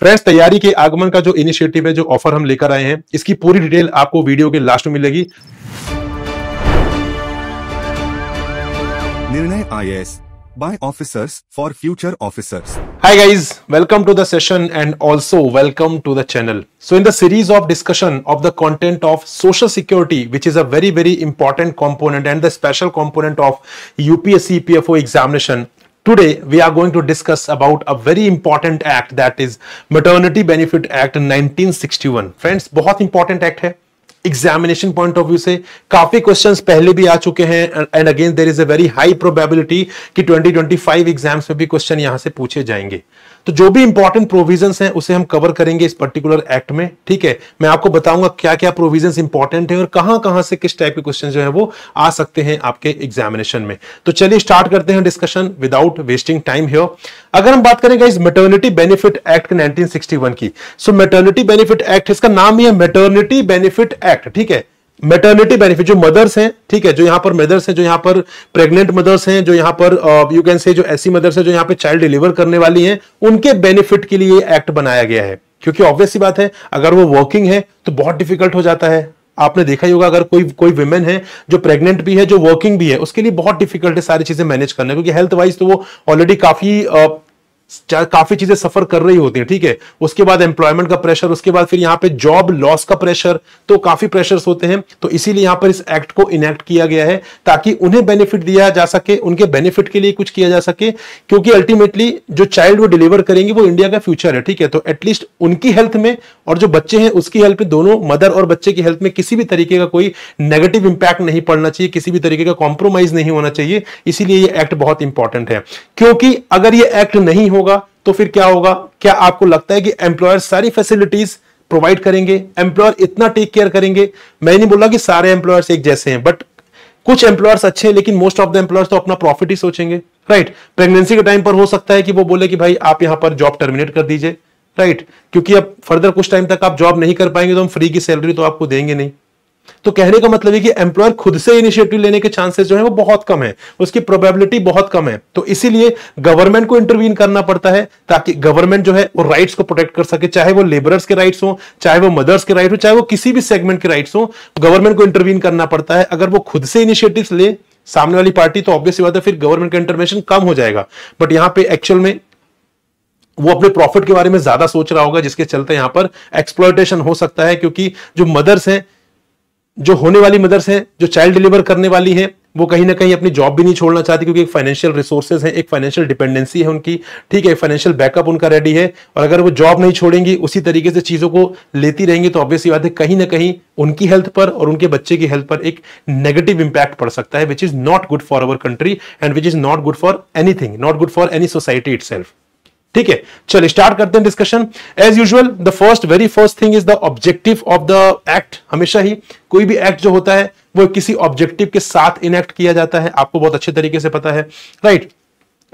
Friends, तैयारी के आगमन का जो इनिशिएटिव है, जो ऑफर हम लेकर आए हैं, इसकी पूरी डिटेल आपको वीडियो के लास्ट में मिलेगी। निर्णय IAS by officers for future officers. Hi guys, welcome to the session and also welcome to the channel. So in the series of discussion of the content of social security, which is a very important component and the special component of UPSC PFO examination, today we are going to discuss about a very important act, that is Maternity Benefit Act 1961. Friends, बहुत important act है। Examination point of view से काफी questions पहले भी आ चुके हैं and again there is a very high probability कि 2025 एग्जाम्स में भी क्वेश्चन यहां से पूछे जाएंगे। तो जो भी इंपॉर्टेंट प्रोविजंस हैं उसे हम कवर करेंगे इस पर्टिकुलर एक्ट में। ठीक है, मैं आपको बताऊंगा क्या क्या प्रोविजंस इंपॉर्टेंट है और कहां से किस टाइप के क्वेश्चन जो है वो आ सकते हैं आपके एग्जामिनेशन में। तो चलिए स्टार्ट करते हैं discussion without wasting time here. अगर हम बात करेंगे इस मैटरनिटी बेनिफिट एक्ट 1961 की, सो मैटरनिटी बेनिफिट एक्ट, इसका नाम ही है मैटरनिटी बेनिफिट एक्ट। ठीक है, मैटरनिटी बेनिफिट, जो मदर्स हैं, ठीक है, जो यहां पर मदर्स हैं, जो यहां पर प्रेग्नेंट मदर्स हैं, जो यहां पर यू कैन से जो ऐसी मदर्स हैं जो यहां पे चाइल्ड डिलीवर करने वाली हैं, उनके बेनिफिट के लिए एक्ट बनाया गया है। क्योंकि ऑब्वियस सी बात है, अगर वो वर्किंग है तो बहुत डिफिकल्ट हो जाता है। आपने देखा ही होगा, अगर कोई विमेन है जो प्रेग्नेंट भी है, जो वर्किंग भी है, उसके लिए बहुत डिफिकल्ट है सारी चीजें मैनेज करना, क्योंकि हेल्थ वाइज तो वो ऑलरेडी काफी चीजें सफर कर रही होती है। ठीक है, उसके बाद एम्प्लॉयमेंट का प्रेशर, उसके बाद फिर यहाँ पे जॉब लॉस का प्रेशर, तो काफी प्रेशर्स होते हैं। तो इसीलिए यहाँ पर इस एक्ट को इनेक्ट किया गया है ताकि उन्हें बेनिफिट दिया जा सके, उनके बेनिफिट के लिए कुछ किया जा सके, क्योंकि अल्टीमेटली जो चाइल्ड वो डिलीवर करेंगे वो इंडिया का फ्यूचर है। ठीक है, तो एटलीस्ट उनकी हेल्थ में और जो बच्चे हैं उसकी हेल्थ में, दोनों मदर और बच्चे की हेल्थ में किसी भी तरीके का कोई नेगेटिव इंपैक्ट नहीं पड़ना चाहिए, किसी भी तरीके का कॉम्प्रोमाइज नहीं होना चाहिए। इसीलिए ये एक्ट बहुत इंपॉर्टेंट है, क्योंकि अगर ये एक्ट नहीं होगा तो फिर क्या होगा? क्या आपको लगता है कि एम्प्लॉयर सारी फैसिलिटीज प्रोवाइड करेंगे, एम्प्लॉयर इतना टेक केयर करेंगे? मैं नहीं बोल रहा कि सारे एम्प्लॉयर्स एक जैसे हैं, बट कुछ एम्प्लॉयर्स अच्छे हैं, लेकिन मोस्ट ऑफ द एम्प्लॉयर्स तो अपना प्रॉफिट ही सोचेंगे। राइट, प्रेगनेंसी के टाइम पर हो सकता है कि वो बोले कि भाई आप यहां पर जॉब टर्मिनेट कर दीजिए। राइट, क्योंकि अब फर्दर कुछ टाइम तक आप जॉब नहीं कर पाएंगे तो हम फ्री की सैलरी तो आपको देंगे नहीं। तो कहने का मतलब है कि एम्प्लॉयर खुद से इनिशिएटिव लेने के चांसेस जो है वो बहुत कम है, उसकी प्रोबेबिलिटी बहुत कम है। तो इसीलिए गवर्नमेंट को इंटरवीन करना पड़ता है ताकि गवर्नमेंट जो है वो राइट्स को प्रोटेक्ट कर सके, चाहे वो लेबरर्स के राइट्स हो, चाहे वो मदर्स के राइट हो, चाहे वो किसी भी सेगमेंट के राइट्स हो, गवर्नमेंट को इंटरवीन करना पड़ता है। अगर वो खुद से इनिशिएटिव ले सामने वाली पार्टी, तो ऑब्वियस बात है फिर गवर्नमेंट का इंटरवेंशन कम हो जाएगा। बट यहां पे एक्चुअल में वो अपने प्रॉफिट के बारे में ज्यादा सोच रहा होगा, जिसके चलते यहां पर एक्सप्लॉयटेशन हो सकता है। क्योंकि जो मदर्स हैं, जो होने वाली मदर्स हैं, जो चाइल्ड डिलीवर करने वाली हैं, वो कहीं ना कहीं अपनी जॉब भी नहीं छोड़ना चाहती, क्योंकि एक फाइनेंशियल रिसोर्सेज है, एक फाइनेंशियल डिपेंडेंसी है उनकी। ठीक है, फाइनेंशियल बैकअप उनका रेडी है, और अगर वो जॉब नहीं छोड़ेंगी, उसी तरीके से चीजों को लेती रहेंगी, तो ऑब्वियसली बात है कहीं ना कहीं उनकी हेल्थ पर और उनके बच्चे की हेल्थ पर एक नेगेटिव इंपैक्ट पड़ सकता है, which is not good for our country and which is not good for anything, not good for any society itself. ठीक है, चलिए स्टार्ट करते हैं discussion. As usual the very first thing is the objective of the act. हमेशा ही कोई भी act जो होता है वो किसी ऑब्जेक्टिव के साथ इनेक्ट किया जाता है, आपको बहुत अच्छे तरीके से पता है। राइट,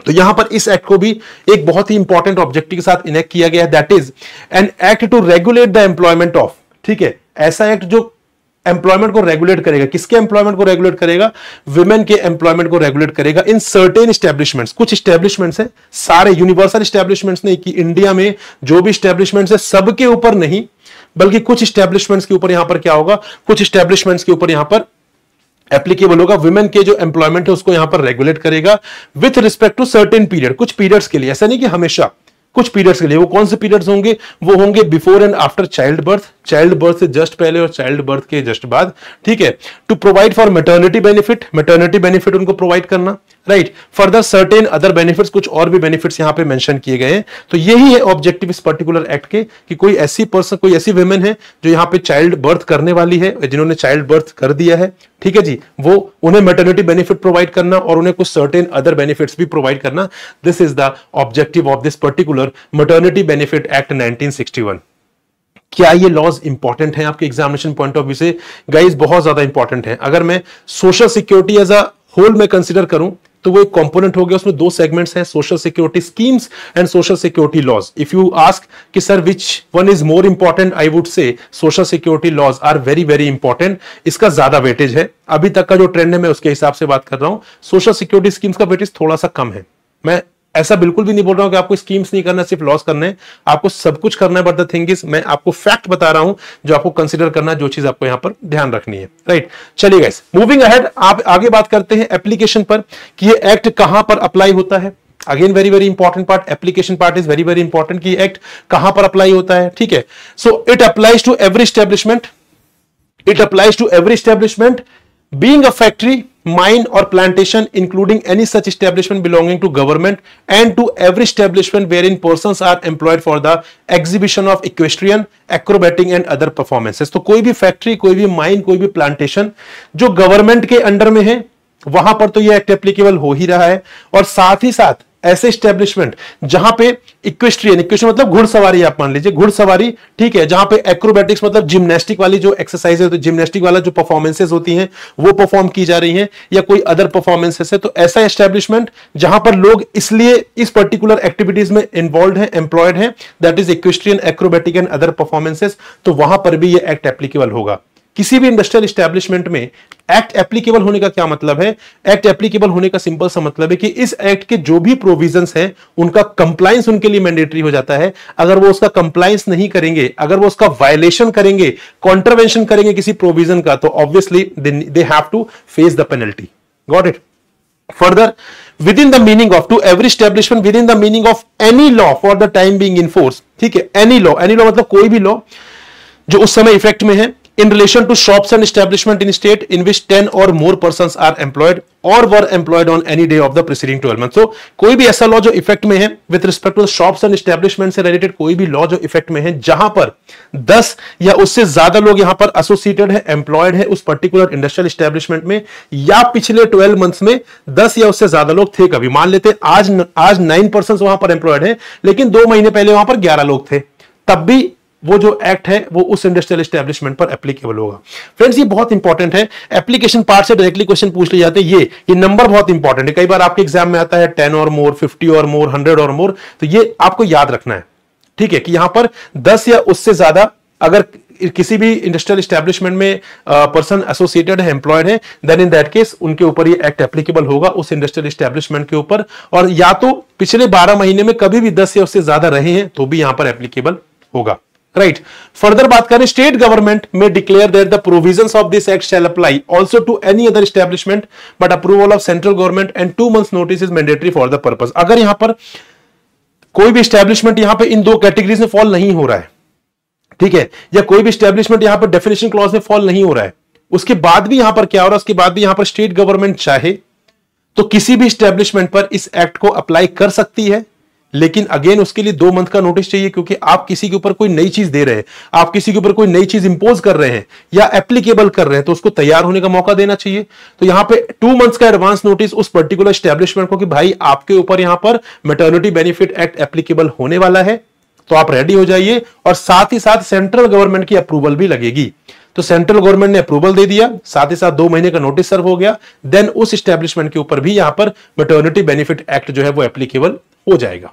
तो यहां पर इस एक्ट को भी एक बहुत ही इंपॉर्टेंट ऑब्जेक्टिव के साथ इनेक्ट किया गया है, that is an act to regulate the employment of. ठीक है, ऐसा एक्ट जो एम्प्लॉयमेंट को रेगुलेट करेगा। किसके एम्प्लॉयमेंट को रेगुलेट करेगा? विमेन के एम्प्लॉयमेंट को रेगुलेट करेगा इन सर्टेन एस्टेब्लिशमेंट्स। कुछ एस्टेब्लिशमेंट्स हैं, सारे यूनिवर्सल एस्टेब्लिशमेंट्स नहीं, कि इंडिया में जो भी एस्टेब्लिशमेंट्स है सबके ऊपर नहीं, बल्कि कुछ एस्टेब्लिशमेंट्स के ऊपर यहां पर क्या होगा, कुछ एस्टेब्लिशमेंट्स के ऊपर यहां पर एप्लीकेबल होगा। विमेन के जो एम्प्लॉयमेंट है उसको यहां पर रेगुलेट करेगा with respect to certain period, कुछ पीरियड्स के लिए, ऐसा नहीं कि हमेशा, कुछ पीरियड्स के लिए। वो कौन से पीरियड्स होंगे? वो होंगे before and after child birth, child birth से जस्ट पहले और चाइल्ड बर्थ के जस्ट बाद। ठीक है, to provide for maternity benefit, maternity benefit उनको प्रोवाइड करना। Right, further certain other benefits, कुछ और भी बेनिफिट्स यहां पे मेंशन किए गए हैं। तो यही है ऑब्जेक्टिव इस पर्टिकुलर एक्ट के, कि कोई ऐसी पर्सन, कोई ऐसी वुमेन है जो यहां पे चाइल्ड बर्थ करने वाली है, जिन्होंने चाइल्ड बर्थ कर दिया है, ठीक है जी, वो उन्हें मैटरनिटी बेनिफिट प्रोवाइड करना और उन्हें कुछ सर्टेन अदर बेनिफिट्स भी प्रोवाइड करना। This is the objective of this particular maternity benefit act 1961। क्या ये लॉज इंपॉर्टेंट है आपके एग्जामिनेशन पॉइंट ऑफ व्यू से? गाइस, बहुत ज्यादा इंपॉर्टेंट है। अगर मैं social security as a whole में कंसीडर करूं तो वो एक कंपोनेंट हो गया, उसमें दो सेगमेंट्स हैं, social security schemes and social security laws. If you ask कि sir which one is more important, I would say social security laws are very important. इसका ज्यादा वेटेज है, अभी तक का जो ट्रेंड है मैं उसके हिसाब से बात कर रहा हूं। सोशल सिक्योरिटी स्कीम्स का वेटेज थोड़ा सा कम है। मैं ऐसा बिल्कुल भी नहीं बोल रहा हूं कि आपको स्कीम्स नहीं करना, सिर्फ लॉस करने हैं, आपको सब कुछ करना है, बट द थिंग इज मैं आपको फैक्ट बता रहा हूं जो आपको कंसीडर करना है, जो चीज आपको यहां पर ध्यान रखनी है, राइट। चलिए गाइस, मूविंग अहेड, आप आगे बात करते हैं एप्लीकेशन पर कि ये एक्ट कहां पर अप्लाई होता है। Again very very important part, application part is very very important कि एक्ट कहां पर अप्लाई होता है, ठीक है। So it applies to every establishment, it applies to every establishment being a factory, mine or plantation, including any such establishment belonging to government, and to every establishment wherein persons are employed for the exhibition of equestrian, acrobatic and other performances। तो कोई भी factory, कोई भी mine, कोई भी plantation जो government के under में है, वहां पर तो यह एक्ट एप्लीकेबल हो ही रहा है। और साथ ही साथ ऐसे एस्टेब्लिशमेंट जहां पे इक्वेस्ट्रियन, इक्वेस्ट्रियन मतलब घुड़सवारी, आप मान लीजिए घुड़सवारी, ठीक है, जहां पे एक्रोबैटिक्स मतलब जिम्नास्टिक वाली जो एक्सरसाइज है, तो जिम्नास्टिक वाला जो परफॉर्मेंसेस होती हैं वो परफॉर्म की जा रही हैं, या कोई अदर परफॉर्मेंसेस है, तो ऐसा एस्टेब्लिशमेंट जहां पर लोग इसलिए इस पर्टिकुलर एक्टिविटीज में इन्वॉल्व है, एम्प्लॉयड है, that is equestrian, acrobatic and other performances, तो वहां पर भी ये एक्ट एप्लीकेबल होगा। किसी भी इंडस्ट्रियल एस्टेब्लिशमेंट में एक्ट एप्लीकेबल होने का क्या मतलब है? एक्ट एप्लीकेबल होने का सिंपल सा मतलब है कि इस एक्ट के जो भी प्रोविजंस हैं उनका कंप्लायंस उनके लिए मैंडेटरी हो जाता है। अगर वो उसका कंप्लायंस नहीं करेंगे, अगर वो उसका वायलेशन करेंगे, कॉन्ट्रवेंशन करेंगे किसी प्रोविजन का, तो obviously they have to face the penalty. Got it? Further, within the meaning of, to every establishment within the meaning of any law for the time being in force, ठीक है, any law मतलब कोई भी law जो उस समय effect में है, in relation to shops and establishment in state in which 10 or more persons are employed or were employed on any day of the preceding 12 months। so कोई भी ऐसा लॉ जो इफेक्ट में है with respect to shops and establishment से related कोई भी law जो इफेक्ट में है जहां पर 10 या उससे ज्यादा लोग यहां पर एसोसिएटेड है, एम्प्लॉयड है उस पर्टिकुलर इंडस्ट्रियल एस्टेब्लिशमेंट में, या पिछले 12 मंथ्स में 10 या उससे ज्यादा लोग थे। कभी मान लेते आज 9 पर्सन वहां पर एम्प्लॉयड है, लेकिन 2 महीने पहले वहां पर 11 लोग थे, तब भी वो जो एक्ट है वो उस इंडस्ट्रियल एस्टेब्लिशमेंट पर एप्लीकेबल होगा। फ्रेंड्स, ये बहुत इंपॉर्टेंट है, एप्लीकेशन पार्ट से डायरेक्टली क्वेश्चन पूछ लिए जाते हैं। ये नंबर बहुत इंपॉर्टेंट है, कई बार आपके एग्जाम में आता है 10 और मोर, 50 और मोर, 100 और मोर, तो ये आपको याद रखना है, ठीक है, कि यहां पर 10 या उससे ज्यादा अगर किसी भी इंडस्ट्रियल एस्टेब्लिशमेंट में पर्सन एसोसिएटेड है, एम्प्लॉयड है, देन इन दैट केस उनके ऊपर ये एक्ट एप्लीकेबल होगा उस इंडस्ट्रियल एस्टेब्लिशमेंट के ऊपर, और या तो पिछले 12 महीने में कभी भी 10 या उससे ज्यादा रहे हैं तो भी यहां पर एप्लीकेबल होगा। राइट, फर्दर बात करें, स्टेट गवर्नमेंट में declare that the provisions of this act shall apply also to any other establishment but approval of central government and 2 months notice is mandatory for the purpose. अगर यहां पर कोई भी establishment यहां पर इन 2 कैटेगरीज में fall नहीं हो रहा है, ठीक है, या कोई भी एस्टेब्लिशमेंट यहां पर डेफिनेशन क्लॉज में फॉल नहीं हो रहा है, उसके बाद भी यहां पर क्या हो रहा है, उसके बाद भी यहां पर स्टेट गवर्नमेंट चाहे तो किसी भी एस्टेब्लिशमेंट पर इस एक्ट को अप्लाई कर सकती है, लेकिन अगेन उसके लिए 2 मंथ का नोटिस चाहिए, क्योंकि आप किसी के ऊपर कोई नई चीज दे रहे हैं, आप किसी के ऊपर कोई नई चीज इंपोज कर रहे हैं या एप्लीकेबल कर रहे हैं, तो उसको तैयार होने का मौका देना चाहिए। तो यहां पे 2 मंथ्स का एडवांस नोटिस उस पर्टिकुलर एस्टेब्लिशमेंट को कि भाई आपके ऊपर यहां पर मैटरनिटी बेनिफिट एक्ट एप्लीकेबल होने वाला है, तो आप रेडी हो जाइए। और साथ ही साथ सेंट्रल गवर्नमेंट की अप्रूवल भी लगेगी, तो सेंट्रल गवर्नमेंट ने अप्रूवल दे दिया, साथ ही साथ 2 महीने का नोटिस सर्व हो गया, देन उस एस्टेब्लिशमेंट के ऊपर भी यहां पर मैटरनिटी बेनिफिट एक्ट जो है वो एप्लीकेबल हो जाएगा।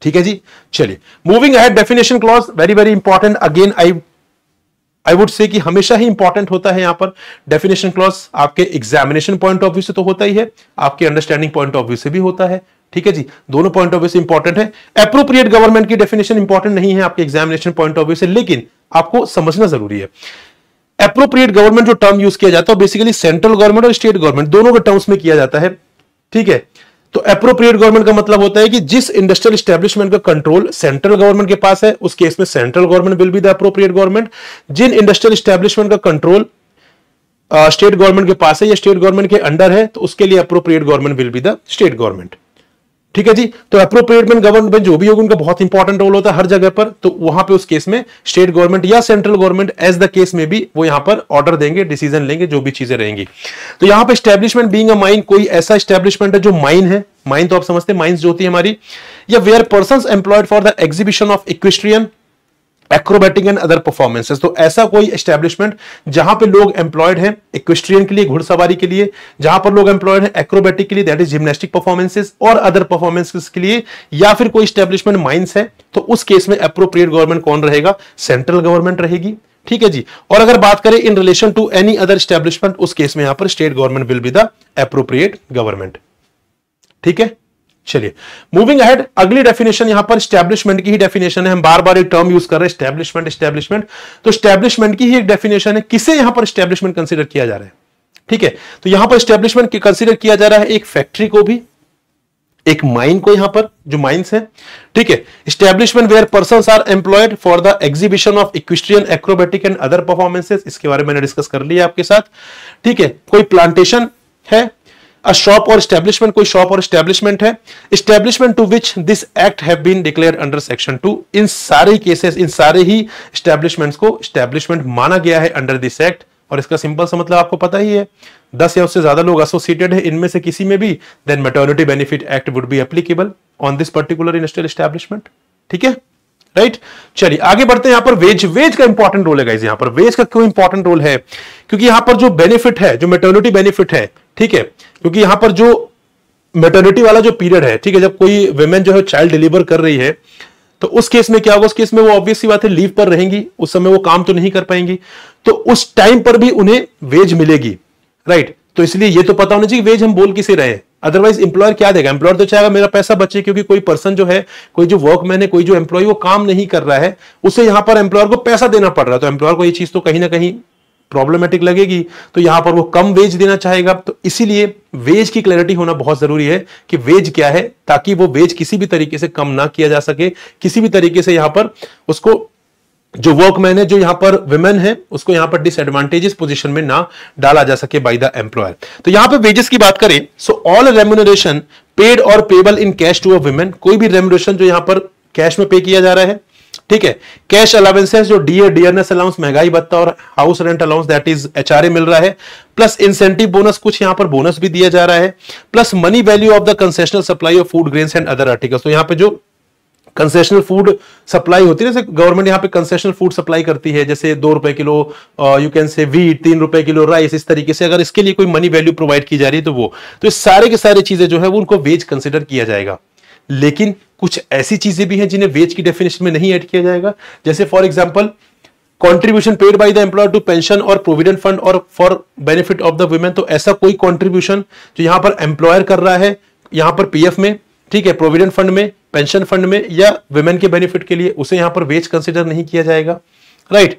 ठीक है जी, चलिए moving ahead, definition clause very very important. Again I would से कि हमेशा ही इंपॉर्टेंट होता है यहां पर डेफिनेशन क्लॉज, आपके एग्जामिनेशन पॉइंट ऑफ व्यू से तो होता ही है, आपके अंडरस्टैंडिंग पॉइंट ऑफ व्यू से भी होता है। ठीक है जी, दोनों पॉइंट ऑफ व्यू से इंपॉर्टेंट है। एप्रोप्रिएट गवर्नमेंट की डेफिनेशन इंपॉर्टेंट नहीं है आपके एग्जामिनेशन पॉइंट ऑफ व्यू से, लेकिन आपको समझना जरूरी है। एप्रोप्रिएट गवर्नमेंट जो टर्म यूज किया जाता है बेसिकली सेंट्रल गवर्नमेंट और स्टेट गवर्नमेंट दोनों के टर्म्स में किया जाता है। ठीक है, तो एप्रोप्रिएट गवर्नमेंट का मतलब होता है कि जिस इंडस्ट्रियल एस्टेब्लिशमेंट का कंट्रोल सेंट्रल गवर्नमेंट के पास है, उस केस में central government will be the appropriate government. जिन इंडस्ट्रियल एस्टेब्लिशमेंट का कंट्रोल स्टेट गवर्नमेंट के पास है या स्टेट गवर्नमेंट के अंडर है, तो उसके लिए appropriate government will be the state government. ठीक है जी, तो एप्रोप्रिएट गवर्नमेंट जो भी होगा उनका बहुत इंपॉर्टेंट रोल होता है हर जगह पर, तो वहां पे उस केस में स्टेट गवर्नमेंट या central government as the case में भी वो यहां पर ऑर्डर देंगे, डिसीजन लेंगे, जो भी चीजें रहेंगी। तो यहां पे एस्टेब्लिशमेंट बीइंग अ माइन, कोई ऐसा एस्टेब्लिशमेंट है जो माइन है, माइन तो आप समझते हैं माइंस जो होती है हमारी, या where persons employed for the exhibition of equestrian, acrobatic and other performances. तो ऐसा कोई एस्टेब्लिशमेंट जहां पे लोग एम्प्लॉयड हैं इक्वेस्ट्रियन के लिए, घुड़सवारी के लिए, जहां पर लोग एम्प्लॉयड हैं एक्रोबैटिक के लिए, दैट इज जिम्नास्टिक परफॉर्मेंसेस और अदर परफॉर्मेंसेस के लिए, या फिर कोई एस्टेब्लिशमेंट माइंस है, तो उस केस में एप्रोप्रिएट गवर्नमेंट कौन रहेगा? सेंट्रल गवर्नमेंट रहेगी। ठीक है जी, और अगर बात करें in relation to any other establishment, उस केस में यहां पर state government will be the appropriate government. ठीक है, चलिए मूविंग अहेड, अगली डेफिनेशन यहां पर स्टैब्लिशमेंट की ही डेफिनेशन है। हम बार बार एक टर्म यूज कर रहे हैं स्टैब्लिशमेंट स्टैब्लिशमेंट, तो स्टैब्लिशमेंट की ही एक डेफिनेशन है। किसे यहां पर स्टैब्लिशमेंट कंसीडर किया जा रहा है? ठीक है, तो यहां पर स्टैब्लिशमेंट कंसीडर किया जा रहा है एक फैक्ट्री को भी, एक माइन को, यहां पर जो माइंस है, ठीक है। Establishment where persons are employed for the exhibition of equestrian, acrobatic and other performances, इसके बारे में मैंने डिस्कस कर लिया आपके साथ, ठीक है। कोई प्लांटेशन है, अ शॉप और एस्टैब्लिशमेंट, कोई शॉप और एस्टैब्लिशमेंट है, establishment to which this act have been declared under section 2, इन सारे केसेस, इन सारे ही एस्टैब्लिशमेंट्स को एस्टैब्लिशमेंट माना गया है अंडर दिस एक्ट। और इसका सिंपल सा मतलब आपको पता ही है, 10 या उससे ज्यादा लोग एसोसिएटेड है इनमें से किसी में भी, then maternity benefit act would be applicable on this particular industrial establishment, ठीक है, राइट। चलिए आगे बढ़ते हैं। यहां पर वेज का इंपॉर्टेंट रोल है गाइस। यहां पर वेज का क्यों इंपॉर्टेंट रोल है? क्योंकि यहां पर जो बेनिफिट है, जो मैटरनिटी बेनिफिट है, ठीक है, क्योंकि यहां पर जो मैटरनिटी वाला जो पीरियड है, ठीक है, जब कोई वुमेन जो है चाइल्ड डिलीवर कर रही है, तो उस केस में क्या होगा? उस केस में वो ऑब्वियस सी बात है लीव पर रहेंगी, उस समय वो काम तो नहीं कर पाएंगी, तो उस टाइम पर भी उन्हें वेज मिलेगी, राइट। तो इसलिए ये तो पता होना चाहिए वेज हम बोल किसे रहे हैं, अदरवाइज एम्प्लॉयर क्या देगा? एम्प्लॉयर तो चाहेगा मेरा पैसा बचे, क्योंकि कोई पर्सन जो है, कोई जो वर्कमैन है, कोई जो एम्प्लॉय वो काम नहीं कर रहा है, उसे यहां पर एम्प्लॉयर को पैसा देना पड़ रहा है, तो एम्प्लॉयर को ये चीज तो कहीं ना कहीं प्रॉब्लमेटिक लगेगी, तो यहां पर वो कम वेज देना चाहेगा। तो इसीलिए वेज की क्लैरिटी होना बहुत जरूरी है कि वेज क्या है, ताकि वो वेज किसी भी तरीके से कम ना किया जा सके, किसी भी तरीके से यहां पर उसको, जो वर्कमैन है, जो यहां पर विमेन है, उसको यहां पर डिसएडवांटेजेस पोजीशन में ना डाला जा सके बाय द एम्प्लॉयर। तो यहां पे वेजेस की बात करें, सो ऑल रेम्यूनरेशन पेड और payable in cash to a women, कोई भी रेम्यूनरेशन जो यहां पर कैश में पे किया जा रहा है, ठीक है। कैश अलाउंसेस जो डियरनेस अलाउंस, महंगाई भत्ता और house rent allowance that is HRA मिल रहा है, प्लस इंसेंटिव बोनस, कुछ यहां पर बोनस भी दिया जा रहा है, plus money value of the concessional supply of food grains and other articles. तो यहां पे जो कंसेशनल फूड सप्लाई होती है, जैसे गवर्नमेंट यहाँ पे कंसेशनल फूड सप्लाई करती है, जैसे 2 रुपए kilo you can say wheat, 3 रुपए किलो राइस, इस तरीके से अगर इसके लिए कोई मनी वैल्यू प्रोवाइड की जा रही है, तो वो, तो इस सारे के सारे चीजें जो है वो उनको वेज कंसिडर किया जाएगा। लेकिन कुछ ऐसी चीजें भी हैं जिन्हें वेज की डेफिनेशन में नहीं ऐड किया जाएगा, जैसे for example contribution paid by the employer to pension और प्रोविडेंट फंड और for benefit of the women. तो ऐसा कोई कॉन्ट्रीब्यूशन जो यहां पर एम्प्लॉयर कर रहा है, यहां पर पीएफ में, ठीक है, प्रोविडेंट फंड में, पेंशन फंड में, या वुमेन के बेनिफिट के लिए, उसे यहां पर वेज कंसिडर नहीं किया जाएगा, right.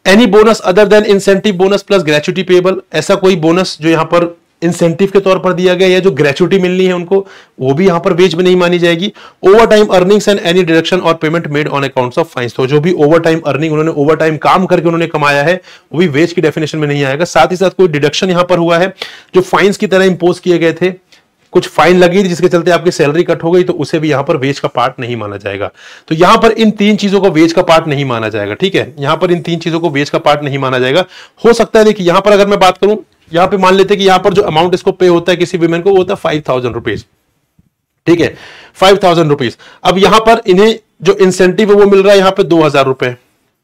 Any bonus other than incentive bonus plus gratuity payable, ऐसा कोई बोनस जो यहां पर इंसेंटिव के तौर पर दिया गया या जो ग्रेच्युटी मिलनी है उनको, वो भी यहां पर वेज में नहीं मानी जाएगी। Overtime earnings and any deduction और payment made on accounts of fines, तो जो भी ओवर टाइम अर्निंग, उन्होंने ओवर टाइम काम करके उन्होंने कमाया है, वो भी वेज की डेफिनेशन में नहीं आएगा। साथ ही साथ कोई डिडक्शन यहां पर हुआ है जो फाइन्स की तरह इंपोज किए गए थे, कुछ फाइन लगी थी जिसके चलते आपकी सैलरी कट हो गई, तो उसे भी यहां पर वेज का पार्ट नहीं माना जाएगा। तो यहां पर इन 3 चीजों को वेज का पार्ट नहीं माना जाएगा, ठीक है, यहां पर इन 3 चीजों को वेज का पार्ट नहीं माना जाएगा। हो सकता है, देखिए यहां पर अगर मैं बात करूं, यहां पे मान लेते हैं कि यहां पर जो अमाउंट इसको पे होता है किसी विमेन को, वो होता है 5000 रुपीज, ठीक है, 5000 रुपीज। अब यहां पर इन्हें जो इंसेंटिव है वो मिल रहा है यहां पे 2000 रुपए,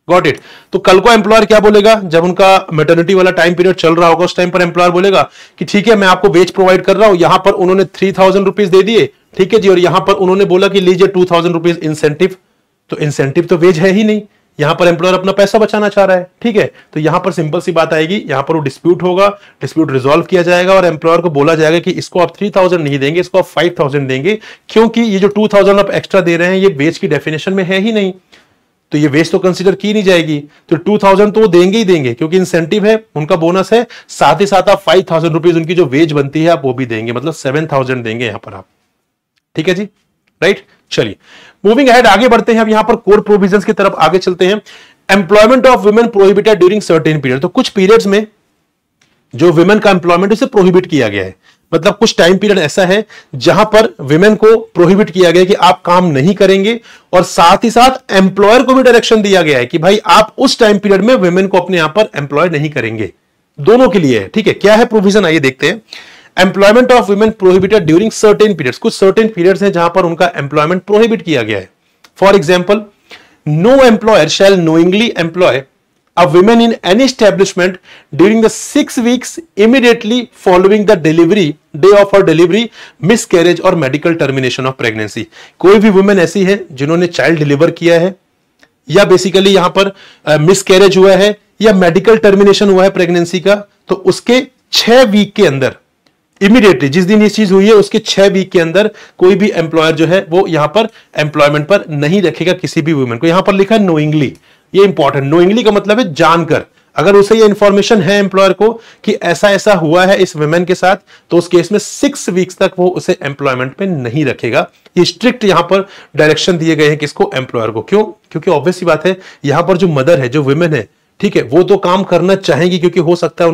गॉट इट। तो कल को एम्प्लॉयर क्या बोलेगा, जब उनका मैटरनिटी वाला टाइम पीरियड चल रहा होगा, उस टाइम पर एम्प्लॉयर बोलेगा कि ठीक है मैं आपको वेज प्रोवाइड कर रहा हूं, यहां पर उन्होंने 3000 रुपीज दे दिए, ठीक है जी, और यहां पर उन्होंने बोला कि लीजिए 2000 रुपीज इंसेंटिव, तो इंसेंटिव तो वेज है ही नहीं, यहां पर एम्प्लॉयर अपना पैसा बचाना चाह रहा है, ठीक है। तो यहां पर सिंपल सी बात आएगी, यहां पर वो डिस्प्यूट होगा, डिस्प्यूट रिजॉल्व किया जाएगा और एम्प्लॉयर को बोला जाएगा कि इसको आप 3000 नहीं देंगे, इसको आप 5000 देंगे, क्योंकि ये जो 2000 आप एक्स्ट्रा दे रहे हैं ये वेज की डेफिनेशन में है ही नहीं, तो ये वेज तो कंसीडर की नहीं जाएगी। तो 2000 तो वो देंगे ही देंगे, क्योंकि इंसेंटिव है, उनका बोनस है, साथ ही साथ आप 5000 रुपीज उनकी जो वेज बनती है आप वो भी देंगे, मतलब 7000 देंगे यहां पर आप, ठीक है जी, राइट। चलिए मूविंग अहेड, आगे बढ़ते हैं। अब यहां पर कोड प्रोविजंस की तरफ आगे चलते हैं। Employment of women prohibited during certain period, तो कुछ पीरियड्स में जो वुमेन का एम्प्लॉयमेंट उसे प्रोहिबिट किया गया है, मतलब कुछ टाइम पीरियड ऐसा है जहां पर विमेन को प्रोहिबिट किया गया कि आप काम नहीं करेंगे, और साथ ही साथ एम्प्लॉयर को भी डायरेक्शन दिया गया है कि भाई आप उस टाइम पीरियड में विमेन को अपने यहां पर एम्प्लॉय नहीं करेंगे, दोनों के लिए है, ठीक है। क्या है प्रोविजन, आइए देखते हैं। Employment of women prohibited during certain periods, कुछ सर्टेन पीरियड्स हैं जहां पर उनका एम्प्लॉयमेंट प्रोहिबिट किया गया है। For example, no employer shall knowingly employ a woman in any establishment during the 6 weeks immediately following the delivery day of her delivery, miscarriage और medical termination of pregnancy। कोई भी वुमेन ऐसी है जिन्होंने child deliver किया है, या basically यहां पर मिसकैरेज हुआ है या मेडिकल टर्मिनेशन हुआ है प्रेगनेंसी का, तो उसके 6 वीक के अंदर इमीडिएटली जिस दिन ये चीज हुई है उसके 6 वीक के अंदर कोई भी एम्प्लॉयर जो है वो यहां पर एम्प्लॉयमेंट पर नहीं रखेगा किसी भी वुमेन को। यहां पर लिखा है नोइंगली, ये इंपॉर्टेंट। नोइंगली का मतलब है जानकर, अगर उसे ये इंफॉर्मेशन है एम्प्लॉयर को कि ऐसा ऐसा हुआ है इस वुमेन के साथ, तो उस केस में 6 वीक्स तक वो उसे एम्प्लॉयमेंट पे नहीं रखेगा। ये स्ट्रिक्ट यहां पर डायरेक्शन दिए गए हैं किसको, एम्प्लॉयर को। क्यों? क्योंकि ऑब्वियस सी बात है यहां पर जो मदर है, जो वुमेन है, ठीक है, वो तो काम करना चाहेंगी क्योंकि हो सकता है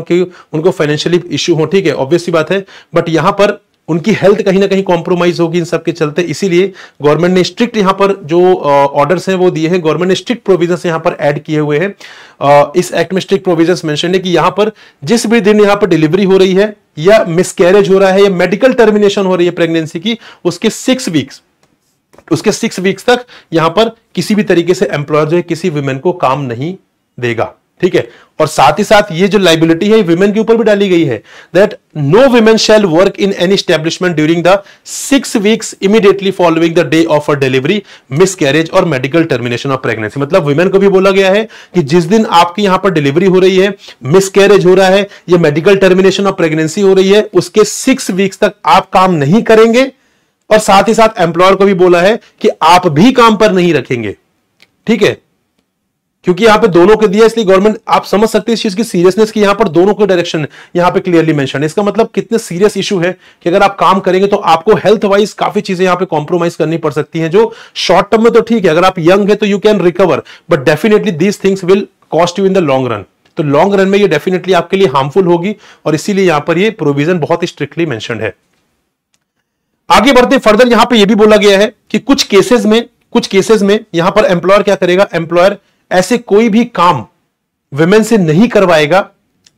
उनको फाइनेंशियली इश्यू हो, ठीक है, ऑब्वियस सी बात है, बट यहां पर उनकी हेल्थ कहीं ना कहीं कॉम्प्रोमाइज होगी इन सब के चलते। इसीलिए गवर्नमेंट ने स्ट्रिक्ट यहां पर जो ऑर्डर्स हैं वो दिए हैं, गवर्नमेंट ने स्ट्रिक्ट प्रोविजंस यहां पर ऐड किए हुए हैं। इस एक्ट में स्ट्रिक्ट प्रोविजंस मेंशन है कि यहां पर जिस भी दिन यहां पर डिलीवरी हो रही है या मिसकैरेज हो रहा है या मेडिकल टर्मिनेशन हो रही है प्रेगनेंसी की, उसके 6 वीक्स तक यहां पर किसी भी तरीके से एम्प्लॉयर जो है किसी वुमेन को काम नहीं देगा, ठीक है। और साथ ही साथ ये जो लाइबिलिटी है विमेन के ऊपर भी डाली गई है, that no women shall work in any establishment during the 6 weeks immediately following the day of a delivery, miscarriage और मेडिकल टर्मिनेशन ऑफ प्रेगनेंसी। मतलब वुमेन को भी बोला गया है कि जिस दिन आपकी यहां पर डिलीवरी हो रही है, मिसकैरेज हो रहा है या मेडिकल टर्मिनेशन ऑफ प्रेगनेंसी हो रही है, उसके 6 वीक्स तक आप काम नहीं करेंगे। और साथ ही साथ एम्प्लॉयर को भी बोला है कि आप भी काम पर नहीं रखेंगे, ठीक है, क्योंकि यहां पे दोनों को दिया, इसलिए गवर्नमेंट, आप समझ सकते हैं इस चीज की सीरियसनेस की, यहां पर दोनों को डायरेक्शन यहां पे क्लियरली मेंशन है। इसका मतलब कितने सीरियस इशू है कि अगर आप काम करेंगे तो आपको हेल्थ वाइज काफी चीजें यहां पे कॉम्प्रोमाइज करनी पड़ सकती हैं, जो शॉर्ट टर्म में तो ठीक है, अगर आप यंग है तो you can recover, but definitely these things will cost you in the long run. तो लॉन्ग रन में ये डेफिनेटली आपके लिए हार्मफुल होगी और इसीलिए यहां पर ये प्रोविजन बहुत ही स्ट्रिक्टली मेंशन्ड है। आगे बढ़ते फर्दर, यहां पर यह भी बोला गया है कि कुछ केसेस में यहां पर एम्प्लॉयर क्या करेगा, एम्प्लॉयर ऐसे कोई भी काम वुमेन से नहीं करवाएगा,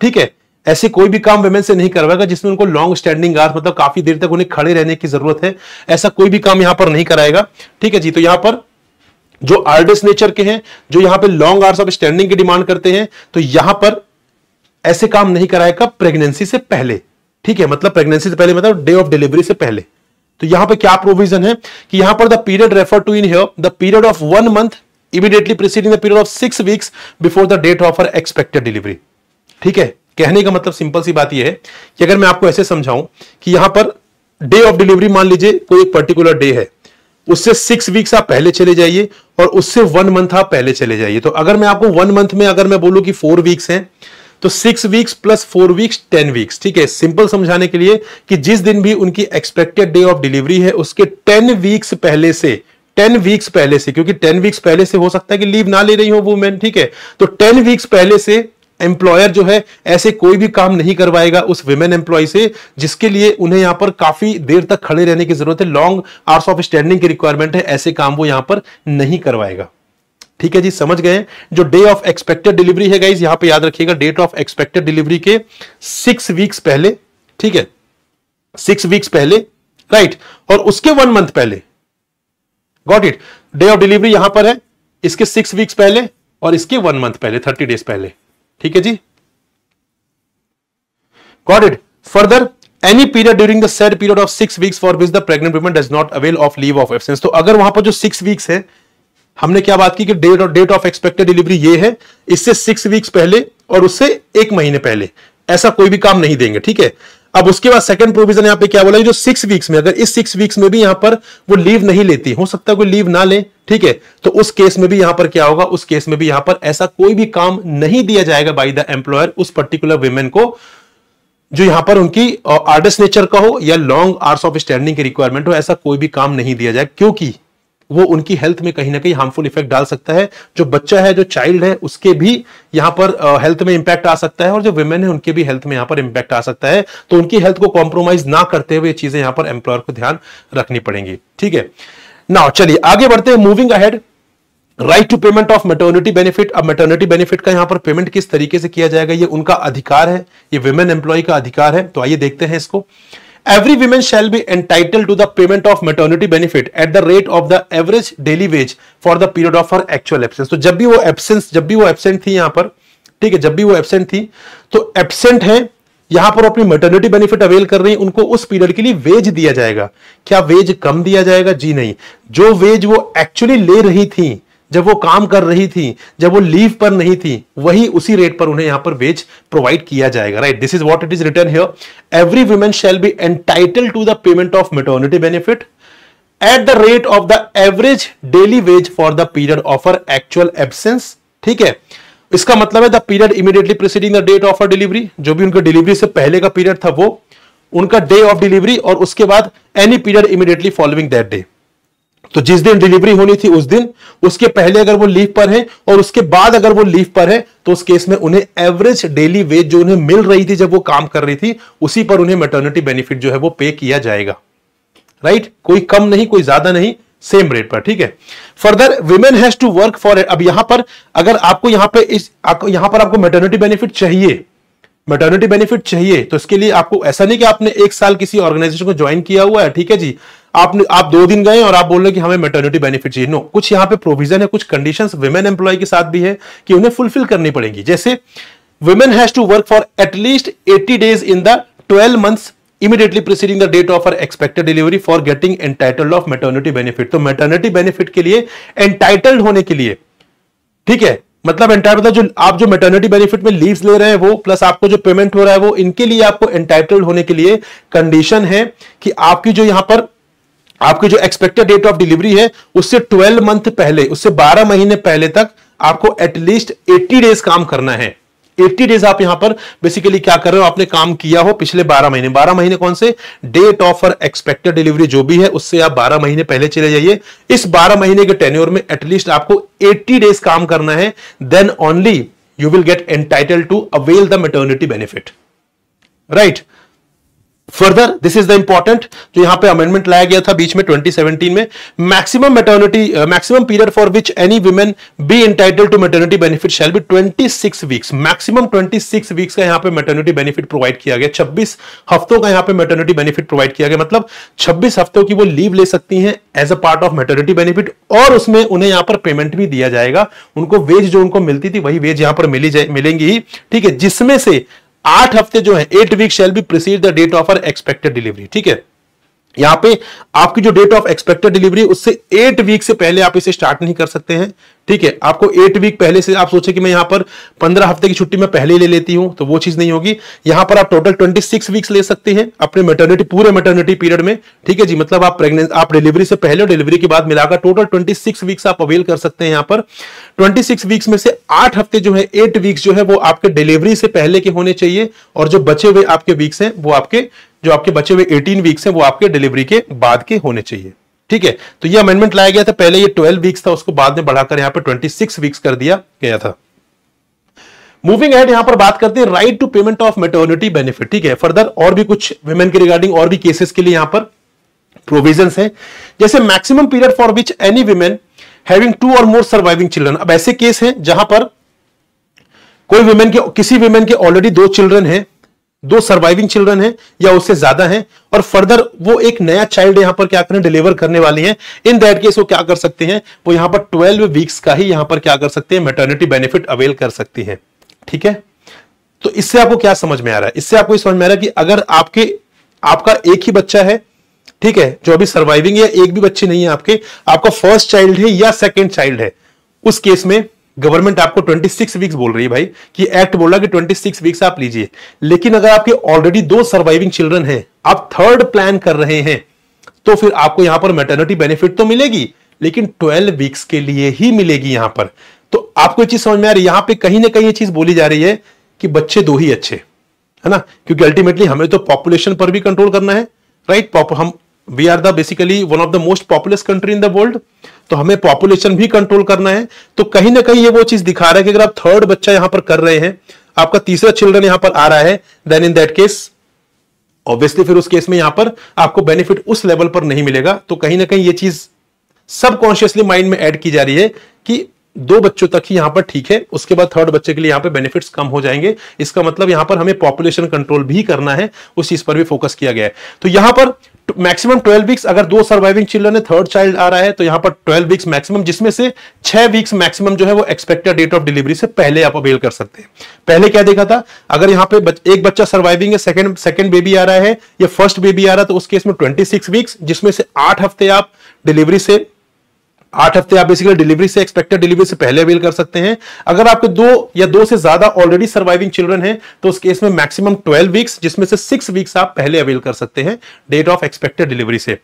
ठीक है, ऐसे कोई भी काम वुमेन से नहीं करवाएगा जिसमें उनको लॉन्ग स्टैंडिंग आवर्स, मतलब काफी देर तक उन्हें खड़े रहने की जरूरत है, ऐसा कोई भी काम यहां पर नहीं कराएगा, ठीक है जी। तो यहां पर जो आर्डस नेचर के हैं, जो यहां पे लॉन्ग आवर्स ऑफ स्टैंडिंग की डिमांड करते हैं, तो यहां पर ऐसे काम नहीं कराएगा प्रेगनेंसी से पहले, ठीक है, मतलब प्रेगनेंसी से पहले मतलब डे ऑफ डिलीवरी से पहले। तो यहां पे क्या प्रोविजन है कि यहां पर the period refer to in here the period of 1 month immediately preceding the period of 6 weeks before the date of her expected delivery, ठीक है। कहने का मतलब सिंपल सी बात यह है कि अगर मैं आपको ऐसे समझाऊं कि यहां पर डे ऑफ डिलीवरी, मान लीजिए कोई एक पर्टिकुलर डे है, उससे 6 वीक्स आप पहले चले जाइए और उससे 1 मंथ आप पहले चले जाइए। तो अगर मैं आपको 1 मंथ में अगर मैं बोलूं कि 4 वीक्स हैं, तो 6 वीक्स प्लस 4 वीक्स 10 वीक्स, ठीक है। सिंपल समझाने के लिए कि जिस दिन भी उनकी एक्सपेक्टेड डे ऑफ डिलीवरी है उसके 10 वीक्स पहले से, 10 वीक्स पहले से, क्योंकि 10 वीक्स पहले से हो सकता है कि लीव ना ले रही हो वुमेन, ठीक है, तो 10 वीक्स पहले से एम्प्लॉयर जो है ऐसे कोई भी काम नहीं करवाएगा उस वुमेन एम्प्लॉय से जिसके लिए उन्हें यहां पर काफी देर तक खड़े रहने की जरूरत है, लॉन्ग आवर्स ऑफ स्टैंडिंग की रिक्वायरमेंट है, ऐसे काम वो यहां पर नहीं करवाएगा, ठीक है जी। समझ गए? जो डे ऑफ एक्सपेक्टेड डिलीवरी है गाइस, यहां पे याद रखिएगा, डेट ऑफ एक्सपेक्टेड डिलीवरी के 6 वीक्स पहले, ठीक है, 6 वीक्स पहले, राइट, और उसके 1 मंथ पहले, got it. Day of delivery यहां पर है, इसके 6 वीक्स पहले और इसके 1 मंथ पहले, 30 डेज पहले, ठीक है जी, got it. Further, any period during the said period of 6 weeks for which the pregnant woman does not avail of leave of absence. तो अगर वहां पर जो 6 वीक्स है, हमने क्या बात की कि डेट ऑफ एक्सपेक्टेड डिलीवरी ये है, इससे 6 वीक्स पहले और उससे 1 महीने पहले ऐसा कोई भी काम नहीं देंगे, ठीक है। अब उसके बाद सेकंड प्रोविजन यहां पे क्या बोला, जो 6 वीक्स में, अगर इस 6 वीक्स में भी यहां पर वो लीव नहीं लेती, हो सकता है कोई लीव ना ले, ठीक है, तो उस केस में भी यहां पर क्या होगा, उस केस में भी यहां पर ऐसा कोई भी काम नहीं दिया जाएगा बाय द एम्प्लॉयर उस पर्टिकुलर वुमेन को जो यहां पर उनकी आर्डस नेचर का हो या लॉन्ग आवर्स ऑफ स्टैंडिंग की रिक्वायरमेंट हो, ऐसा कोई भी काम नहीं दिया जाए, क्योंकि वो उनकी हेल्थ में कहीं ना कहीं हार्मफुल इफेक्ट डाल सकता है। जो बच्चा है, जो चाइल्ड है, उसके भी यहां पर हेल्थ में इंपैक्ट आ सकता है और जो वुमेन है उनके भी हेल्थ में यहां पर इंपैक्ट आ सकता है। तो उनकी हेल्थ को कॉम्प्रोमाइज ना करते हुए चीजें यहां पर एम्प्लॉयर को ध्यान रखनी पड़ेंगी, ठीक है। नाउ चलिए आगे बढ़ते हैं, moving ahead, right to payment of maternity benefit. अब मैटरनिटी बेनिफिट का यहां पर पेमेंट किस तरीके से किया जाएगा, ये उनका अधिकार है, ये वुमेन एम्प्लॉय का अधिकार है। तो आइए देखते हैं इसको। Every woman shall be entitled to the payment of maternity benefit at the rate of the average daily wage for the period of her actual absence। तो जब भी वो एब्सेंट थी यहां पर, ठीक है, जब भी वो एब्सेंट थी, तो एब्सेंट है यहां पर अपनी मैटरनिटी बेनिफिट अवेल कर रही है, उनको उस पीरियड के लिए वेज दिया जाएगा। क्या वेज कम दिया जाएगा? जी नहीं, जो वेज वो एक्चुअली ले रही थी जब वो काम कर रही थी, जब वो लीव पर नहीं थी, वही उसी रेट पर उन्हें यहां पर वेज प्रोवाइड किया जाएगा, right. This is what it is written here. Every women shall be entitled to the payment of maternity benefit at the rate of the average daily wage for the period of her actual absence। ठीक है, इसका मतलब है the period immediately preceding the date of her delivery, जो भी उनका delivery से पहले का पीरियड था वो उनका डे ऑफ डिलीवरी, और उसके बाद any period immediately following that day. तो जिस दिन डिलीवरी होनी थी उस दिन, उसके पहले अगर वो लीव पर है और उसके बाद अगर वो लीव पर है, तो उस केस में उन्हें एवरेज डेली वेज जो उन्हें मिल रही थी जब वो काम कर रही थी, उसी पर उन्हें मैटरनिटी बेनिफिट जो है वो पे किया जाएगा, राइट। कोई कम नहीं, कोई ज्यादा नहीं, सेम रेट पर, ठीक है। Further women has to work for, अब यहां पर अगर आपको यहां पर आपको मैटरनिटी बेनिफिट चाहिए, मैटरनिटी बेनिफिट चाहिए, तो इसके लिए आपको ऐसा नहीं कि आपने 1 साल किसी ऑर्गेनाइजेशन को ज्वाइन किया हुआ है, ठीक है जी, आप 2 दिन गए और आप बोल रहे कि हमें मैटरनिटी बेनिफिट चाहिए। नो, कुछ यहां पे प्रोविजन है, कुछ कंडीशंस विमेन एम्प्लॉय के साथ भी है कि उन्हें फुलफिल करनी पड़ेगी। जैसे women has to work for at least 80 days in the 12 months immediately preceding the date of her expected delivery for getting entitled of maternity benefit। तो maternity benefit के लिए entitled होने के लिए, ठीक है, मतलब entitled मतलब जो आप जो maternity benefit में लीव्स ले रहे हैं वो, प्लस आपको जो पेमेंट हो रहा है वो, इनके लिए आपको entitled होने के लिए कंडीशन है कि आपकी जो यहां पर आपकी जो एक्सपेक्टेड डेट ऑफ डिलीवरी है उससे 12 मंथ पहले, उससे 12 महीने पहले तक आपको एटलीस्ट 80 डेज काम करना है। 80 डेज आप यहां पर बेसिकली क्या कर रहे हो, आपने काम किया हो पिछले 12 महीने। 12 महीने कौन से, date of her expected delivery जो भी है उससे आप 12 महीने पहले चले जाइए। इस 12 महीने के टेन्योर में एटलीस्ट आपको 80 डेज काम करना है, then only you will get entitled to avail the maternity benefit, right. Further this is the important जो यहां पे अमेंडमेंट लाया गया था बीच में 2017 में, maximum period for which any women be entitled to maternity benefit shall be 26 weeks. Maximum 26 weeks का यहां पे मैटरनिटी बेनिफिट प्रोवाइड किया गया, 26 हफ्तों का यहां पे मैटरनिटी बेनिफिट प्रोवाइड किया गया, मतलब 26 हफ्तों की वो लीव ले सकती हैं as a part of maternity benefit, और उसमें उन्हें यहां पर पेमेंट भी दिया जाएगा। उनको वेज जो उनको मिलती थी वही वेज यहां पर मिलेंगी ही, ठीक है, जिसमें से 8 हफ्ते जो है 8 week shall be precede the date of her expected delivery, ठीक है। यहां पे आपकी जो डेट ऑफ एक्सपेक्टेड डिलीवरी उससे 8 वीक से पहले आप इसे स्टार्ट नहीं कर सकते हैं, ठीक है। आपको 8 वीक पहले से, आप सोचे कि मैं यहां पर 15 हफ्ते की छुट्टी मैं पहले ले लेती हूं, तो वो चीज नहीं होगी। यहां पर आप टोटल 26 वीक्स ले सकते हैं अपने मैटरनिटी, पूरे मैटरनिटी पीरियड में, ठीक है जी। मतलब आप डिलीवरी से पहले और डिलीवरी के बाद मिलाकर टोटल 26 वीक्स आप अवेल कर सकते हैं। यहां पर 26 वीक्स में से 8 हफ्ते जो है, 8 वीक्स जो है वो आपके डिलीवरी से पहले के होने चाहिए, और जो बचे हुए आपके वीक्स हैं वो आपके बचे हुए 18 वीक्स हैं वो आपके डिलीवरी के बाद के होने चाहिए, ठीक है। तो ये अमेंडमेंट लाया गया था, पहले ये 12 वीक्स था, उसको बाद में बढ़ाकर यहां पर 26 वीक्स कर दिया गया था। मूविंग अहेड यहां पर बात करते हैं right to payment of maternity benefit, ठीक है। फर्दर और भी कुछ वुमेन के रिगार्डिंग और भी केसेस के लिए यहां पर प्रोविजंस हैं, जैसे maximum period for which any women having 2 और मोर सर्वाइविंग चिल्ड्रन। अब ऐसे केस हैं जहां पर कोई वुमेन के, किसी वुमेन के ऑलरेडी 2 चिल्ड्रन हैं, 2 सर्वाइविंग चिल्ड्रन हैं या उससे ज्यादा हैं, और फर्दर वो एक नया चाइल्ड यहां पर क्या करें, डिलीवर करने वाली हैं। इन दैट केस वो क्या कर सकते हैं, वो यहां पर 12 वीक्स का ही यहां पर क्या कर सकते हैं, मैटरनिटी बेनिफिट अवेल कर सकती हैं, ठीक है। तो इससे आपको क्या समझ में आ रहा है, इससे आपको समझ में आ रहा है कि अगर आपका एक ही बच्चा है, ठीक है, जो अभी सर्वाइविंग है, एक भी बच्चे नहीं है आपका फर्स्ट चाइल्ड है या सेकेंड चाइल्ड है, उस केस में गवर्नमेंट आपको 26 वीक्स बोल रही है भाई, कि एक्ट बोल रहा है कि 26 वीक्स आप लीजिए। लेकिन अगर आपके ऑलरेडी 2 सर्वाइविंग चिल्ड्रन हैं, आप थर्ड प्लान कर रहे हैं, तो फिर आपको यहां पर मैटरनिटी बेनिफिट तो मिलेगी, लेकिन 12 वीक्स के लिए ही मिलेगी यहां पर। तो आपको एक चीज समझ में आ रही है, यहां पे कहीं ना कहीं ये चीज बोली जा रही है कि बच्चे 2 ही अच्छे, है ना, क्योंकि अल्टीमेटली हमें तो पॉपुलेशन पर भी कंट्रोल करना है, right. We are the basically one of the most populous country in the world, तो हमें पॉपुलेशन भी कंट्रोल करना है। तो कहीं ना कहीं ये वो चीज दिखा रहा है कि अगर आप थर्ड बच्चा यहां पर कर रहे हैं, आपका तीसरा चिल्ड्रन यहां पर आ रहा है, then in that case obviously फिर उस केस में यहां पर आपको बेनिफिट उस लेवल पर नहीं मिलेगा। तो कहीं ना कहीं ये चीज सबकॉन्शियसली माइंड में ऐड की जा रही है कि 2 बच्चों तक ही यहां पर ठीक है, उसके बाद थर्ड बच्चे के लिए यहां पे बेनिफिट्स कम हो जाएंगे। इसका मतलब यहां पर हमें पॉपुलेशन कंट्रोल भी करना है, उस चीज पर भी फोकस किया गया है। तो यहां पर मैक्सिमम 12 वीक्स, अगर 2 सर्वाइविंग चिल्ड्रन है, थर्ड चाइल्ड आ रहा है, तो यहां पर 12 वीक्स मैक्सिमम, जिसमें से 6 वीक्स मैक्सिमम जो है वो एक्सपेक्टेड डेट ऑफ डिलीवरी से पहले आप अवेल कर सकते हैं। पहले क्या देखा था, अगर यहां पे एक बच्चा सर्वाइविंग है, सेकंड बेबी आ रहा है या फर्स्ट बेबी आ रहा है, तो उस केस में 26 वीक्स, जिसमें से 8 हफ्ते आप डिलीवरी से 8 हफ्ते आप बेसिकली डिलीवरी से, एक्सपेक्टेड डिलीवरी से पहले अवेल कर सकते हैं। अगर आपके 2 या 2 से ज्यादा ऑलरेडी सर्वाइविंग चिल्ड्रन हैं तो उस केस में मैक्सिमम 12 वीक्स, जिसमें से 6 वीक्स आप पहले अवेल कर सकते हैं डेट ऑफ एक्सपेक्टेड डिलीवरी से।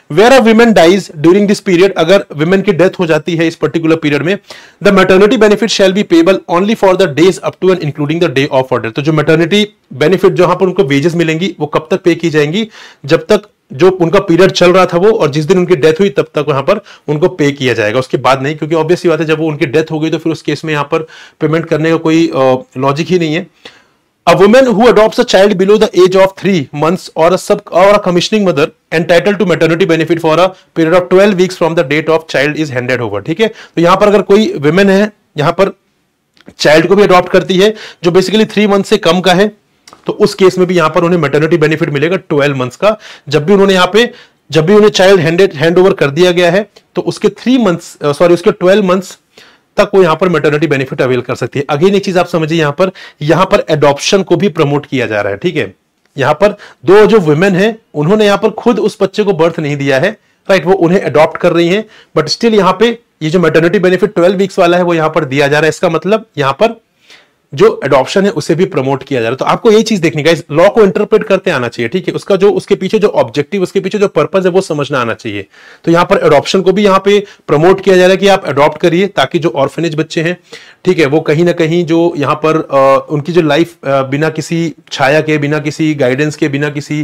Where a women dies during this period, अगर विमेन की डेथ हो जाती है इस पर्टिकुलर पीरियड में, the maternity benefit shall be payable only for the days up to and including the day of order. तो जो मैटरनिटी बेनिफिट जहां पर उनको वेजेस मिलेंगी वो कब तक पे की जाएंगी, जब तक जो उनका पीरियड चल रहा था वो, और जिस दिन उनकी डेथ हुई तब तक वहां पर उनको पे किया जाएगा, उसके बाद नहीं, क्योंकि ऑब्वियसली बात है जब वो उनकी डेथ हो गई तो फिर उस केस में यहां पर पेमेंट करने का कोई लॉजिक ही नहीं है। A woman who adopts a child below the age of 3 months or a commissioning mother entitled to maternity benefit for a period of 12 weeks from the date of child is handed over। ठीक है, तो यहां पर अगर कोई women है यहां पर चाइल्ड को भी अडॉप्ट करती है जो बेसिकली 3 मंथ से कम का है, तो उस केस में भी यहां पर उन्हें मैटरनिटी बेनिफिट मिलेगा 12 मंथ्स का। जब भी उन्हें चाइल्ड हैंड ओवर कर दिया गया है तो उसके 12 मंथ्स तक वो यहां पर मैटरनिटी बेनिफिट अवेल कर सकती है। अगेन एक चीज आप समझिए, यहां पर एडॉप्शन को भी प्रमोट किया जा रहा है। ठीक है, यहां पर 2 जो वुमेन है उन्होंने यहां पर खुद उस बच्चे को बर्थ नहीं दिया है, राइट, वो उन्हें अडॉप्ट कर रही हैं, बट स्टिल यहां पे ये जो मैटरनिटी बेनिफिट 12 वीक्स वाला है वो यहां पर दिया जा रहा है। इसका मतलब यहां पर जो एडॉप्शन है उसे भी प्रमोट किया जा रहा है। तो आपको ये चीज देखनी है, इस लॉ को इंटरप्रेट करते आना चाहिए। ठीक है, उसके पीछे जो ऑब्जेक्टिव, उसके पीछे जो पर्पस है वो समझना आना चाहिए। तो यहां पर एडॉप्शन को भी यहां पे प्रमोट किया जा रहा है कि आप एडॉप्ट करिए, ताकि जो ऑर्फनेज बच्चे हैं, ठीक है, वो कहीं ना कहीं जो यहां पर उनकी जो लाइफ बिना किसी छाया के, बिना किसी गाइडेंस के, बिना किसी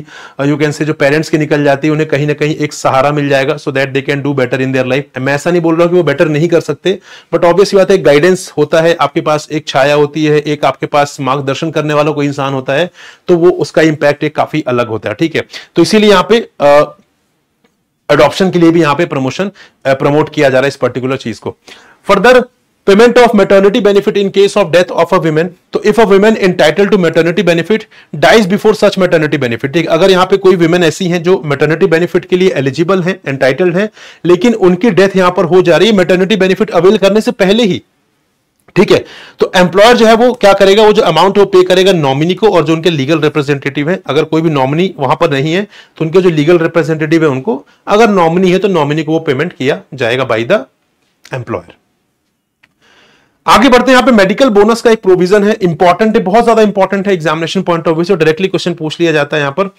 यू कैन से जो पेरेंट्स के निकल जाती है, उन्हें कहीं ना कहीं एक सहारा मिल जाएगा, so that they can do better in their life. मैं ऐसा नहीं बोल रहा हूं कि वो बेटर नहीं कर सकते, बट ऑब्वियसली बात है, गाइडेंस होता है, आपके पास एक छाया होती है, एक आपके पास मार्गदर्शन करने वाला कोई इंसान होता है, तो वो उसका इंपैक्ट एक काफी अलग होता है। ठीक है, तो इसीलिए यहां पे एडॉप्शन के लिए भी यहां पे प्रमोट किया जा रहा है इस पर्टिकुलर चीज को। Further, payment of maternity benefit in case of death of a women. तो if a women entitled to maternity benefit dies before such maternity benefit, ठीक, अगर यहां पे कोई विमेन ऐसी हैं जो मैटरनिटी बेनिफिट के लिए एलिजिबल हैं, एंटाइटल्ड हैं, लेकिन उनकी डेथ यहां पर हो जा रही है मैटरनिटी बेनिफिट अवेल करने से पहले ही, ठीक है, तो एम्प्लॉयर जो है वो क्या करेगा, वो जो अमाउंट वो पे करेगा नॉमिनी को, और जो उनके लीगल रिप्रेजेंटेटिव है, अगर कोई भी नॉमिनी वहां पर नहीं है तो उनके जो लीगल रिप्रेजेंटेटिव है उनको, अगर नॉमिनी है तो नॉमिनी को वो पेमेंट किया जाएगा बाय द एम्प्लॉयर। आगे बढ़ते हैं, यहां पे मेडिकल बोनस का एक प्रोविजन है, इंपॉर्टेंट है, बहुत ज्यादा इंपॉर्टेंट है एग्जामिनेशन पॉइंट ऑफ व्यू से, डायरेक्टली क्वेश्चन पूछ लिया जाता है यहां पर।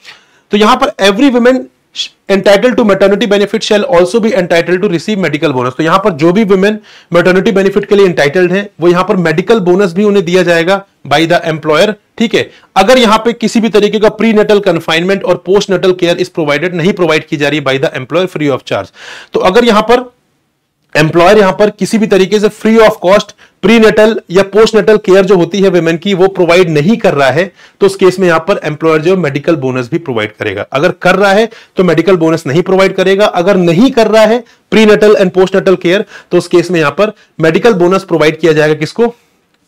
तो यहां पर every women entitled to maternity benefit shall also be entitled to receive medical bonus। तो यहां पर जो भी वुमेन मैटरनिटी बेनिफिट के लिए इंटाइटल्ड हैं वो यहां पर मेडिकल बोनस भी उन्हें दिया जाएगा बाय द एम्प्लॉयर। ठीक है, अगर यहां पे किसी भी तरीके का प्री नेटल कन्फाइनमेंट और postnatal care is provided, नहीं प्रोवाइड की जा रही by the employer free of charge, तो अगर यहां पर एम्प्लॉयर यहां पर किसी भी तरीके से free of cost prenatal या पोस्ट नेटल केयर जो होती है वुमेन की वो प्रोवाइड नहीं कर रहा है, तो उस केस में यहां पर एम्प्लॉयर जो मेडिकल बोनस भी प्रोवाइड करेगा। अगर कर रहा है तो मेडिकल बोनस नहीं प्रोवाइड करेगा, अगर नहीं कर रहा है prenatal and postnatal care तो उस केस में यहां पर मेडिकल बोनस प्रोवाइड किया जाएगा। किसको?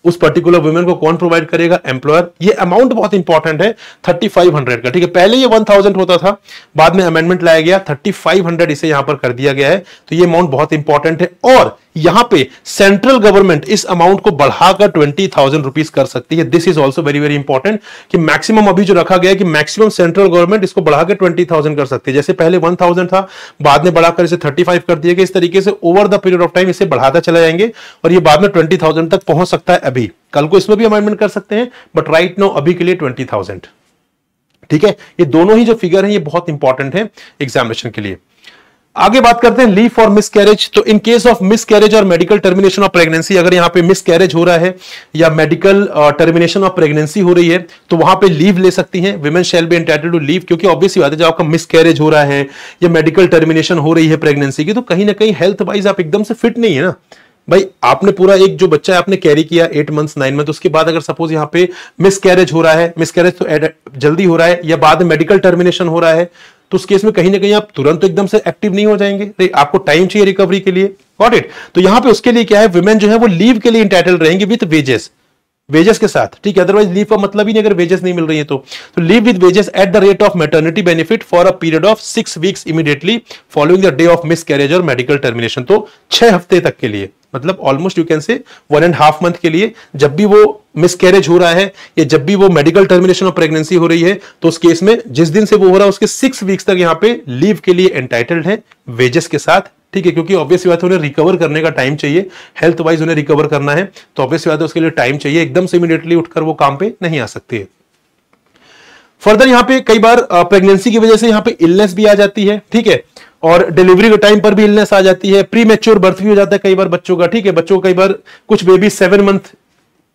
उस पर्टिकुलर वुमेन को कौन प्रोवाइड करेगा? एम्प्लॉयर। ये अमाउंट बहुत इंपॉर्टेंट है 3500 का। ठीक है, पहले ये 1000 होता था, बाद में अमेंडमेंट लाया गया 3500 इसे यहां पर कर दिया गया है, तो ये अमाउंट बहुत इंपॉर्टेंट है। और यहां पे सेंट्रल गवर्नमेंट इस अमाउंट को बढ़ाकर 20,000 रुपीज कर सकती है। This is also very very important कि मैक्सिमम अभी जो रखा गया है कि मैक्सिमम सेंट्रल गवर्नमेंट इसको बढ़ाकर 20,000 कर सकती है। जैसे पहले 1000 था, बाद में बढ़ाकर इसे 35 कर दिया गया। इस तरीके से over the period of time इसे बढ़ाता चला जाएंगे और ये बाद में 20,000 तक पहुंच सकता है। अभी कल को इसमें भी अमेंडमेंट कर सकते हैं, बट राइट नाउ अभी के लिए 20,000। ठीक है, ये दोनों ही जो फिगर है ये बहुत इंपॉर्टेंट है एग्जामिनेशन के लिए। आगे बात करते हैं लीव फॉर मिसकैरेज। तो इन केस ऑफ मिसकैरेज और मेडिकल टर्मिनेशन ऑफ प्रेगनेंसी, अगर यहां पे मिसकैरेज हो रहा है या मेडिकल टर्मिनेशन ऑफ प्रेगनेंसी हो रही है तो वहां पे लीव ले सकती हैं। Women shall be entitled to leave, क्योंकि ऑब्वियसली बात है जब आपका मिसकैरेज हो रहा है या मेडिकल टर्मिनेशन हो रही है प्रेगनेंसी की, तो कहीं ना कहीं हेल्थ वाइज आप एकदम से फिट नहीं है ना भाई। आपने पूरा एक जो बच्चा है आपने कैरी किया 8 मंथ्स 9 मंथ, उसके बाद अगर सपोज यहाँ पे मिसकैरेज हो रहा है, मिसकैरेज तो जल्दी हो रहा है या बाद में मेडिकल टर्मिनेशन हो रहा है, तो उस केस में कहीं ना कहीं आप तुरंत तो एकदम से एक्टिव नहीं हो जाएंगे, आपको टाइम चाहिए रिकवरी के लिए। Got it? तो यहां पे उसके लिए क्या है, विमेन जो है वो लीव के लिए इंटाइटल्ड रहेंगे विद वेजेस के साथ। ठीक है, अदरवाइज लीव का मतलब ही नहीं अगर वेजेस नहीं मिल रही है तो leave with wages at the rate of maternity benefit for a period of 6 weeks immediately following the day of miscarriage और मेडिकल टर्मिनेशन। तो 6 हफ्ते तक के लिए मतलब almost you can say 1.5 month के लिए जब भी वो मिसकैरेज हो रहा है या जब भी वो मेडिकल टर्मिनेशन ऑफ प्रेगनेंसी हो रही है, तो उस केस में जिस दिन से वो हो रहा है उसके 6 वीक्स तक यहाँ पे लीव के लिए एंटाइटल्ड है वेजेस के साथ। ठीक है, क्योंकि ऑब्वियस बात है उन्हें रिकवर करने का टाइम चाहिए, हेल्थ वाइज उन्हें रिकवर करना है, तो ऑब्वियस बात है उसके लिए टाइम चाहिए, एकदम से इमीडिएटली उठकर वो काम पे नहीं आ सकती है। फर्दर यहाँ पे कई बार प्रेगनेंसी की वजह से यहाँ पे इलनेस भी आ जाती है। ठीक है, और डिलीवरी के टाइम पर भी इलनेस आ जाती है, प्री मैच्योर बर्थ भी हो जाता है कई बार बच्चों का। ठीक है, बच्चों को कई बार कुछ बेबी 7 मंथ